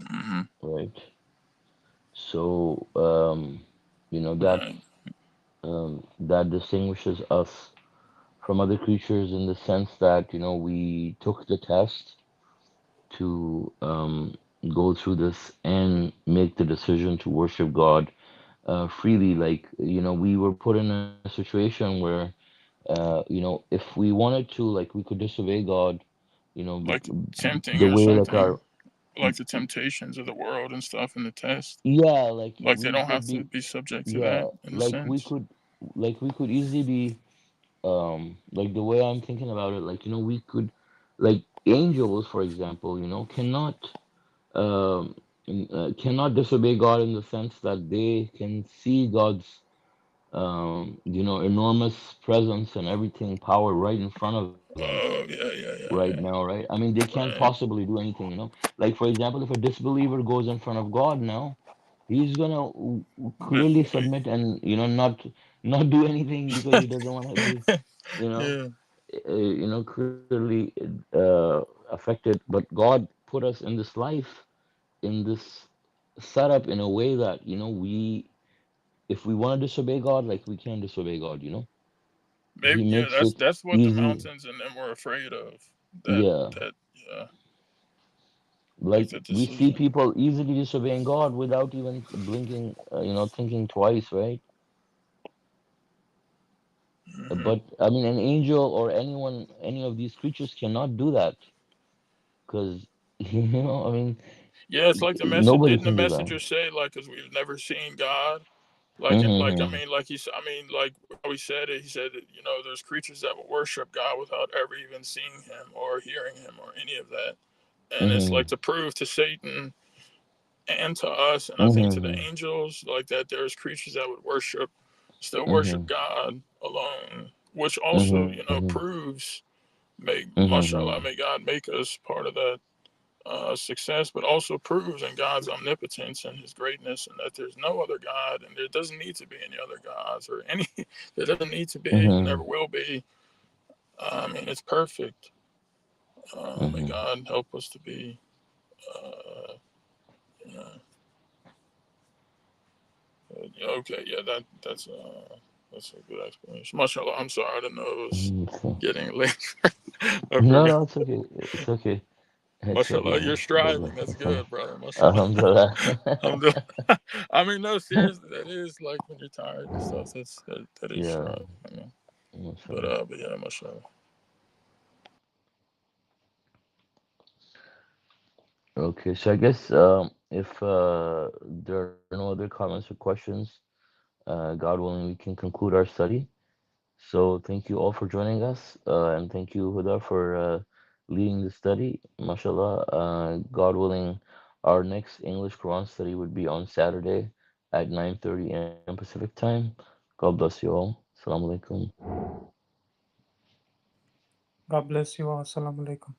Hmm. right? So that Right. that distinguishes us from other creatures in the sense that we took the test to go through this and make the decision to worship God freely. Like we were put in a situation where if we wanted to, like, we could disobey God, Like the tempting the or way like something, our like the temptations of the world and stuff in the test. yeah, like Like they we don't could have to be be subject to yeah, that in a like we sense. could easily be like the way I'm thinking about it, like we could, like, angels, for example, um cannot disobey God in the sense that they can see God's enormous presence and everything, power right in front of them Oh yeah, yeah, right yeah, now, yeah. right? I mean, they can't Right. possibly do anything. Like, for example, if a disbeliever goes in front of God now, he's gonna But clearly submit and not do anything because he doesn't want to be, you know, yeah, clearly affected. But God put us in this life, in this setup, in a way that if we want to disobey God, like, we can disobey God. maybe He yeah. makes That's it that's what the easy. mountains and them were afraid of. That Yeah. that yeah, like Like, the we see decision. people easily disobeying God without even blinking, thinking twice, right? Hmm. But I mean, an angel or anyone, any of these creatures cannot do that because, I mean, Yeah, it's like the message. nobody Didn't the can do that. messenger say like, because we've never seen God? Like I Mhm. mean, like he said, I mean, like how he said it. He said that, there's creatures that will worship God without ever even seeing Him or hearing Him or any of that. And it's like Mhm. to prove to Satan and to us, and I think to the Mhm. angels, like that there's creatures that would worship, still worship Mhm. God alone, which also, Mhm. proves, may, mashallah, Mhm. may God make us part of that success, but also proves in God's omnipotence and His greatness, and that there's no other God, and there doesn't need to be any other gods or any. There doesn't need to be, and never Mhm. will be. I mean, it's perfect. May Mhm. God help us to be. Uh, you know, okay, yeah, that's a good explanation. Mashallah, I'm sorry, I didn't know it was Mhm. So- getting late. I No, forgot. no, it's okay. It's okay. It's okay, Mashallah, you're man. Alhamdulillah. striving. That's It's fine. good, brother. Mashallah. Alhamdulillah. Alhamdulillah. I mean, no, seriously, that is like when you're tired and stuff. That is Yeah. striving. I mean, Mashallah. but yeah, mashallah. Okay, so I guess if there are no other comments or questions, God willing, we can conclude our study. So thank you all for joining us, and thank you, Huda, for leading the study. MashaAllah. God willing, our next English Quran study would be on Saturday at 9:30 a.m. Pacific time. God bless you all. Assalamu alaikum. God bless you all. Assalamu alaikum.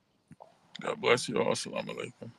God bless you all. Assalamu alaikum.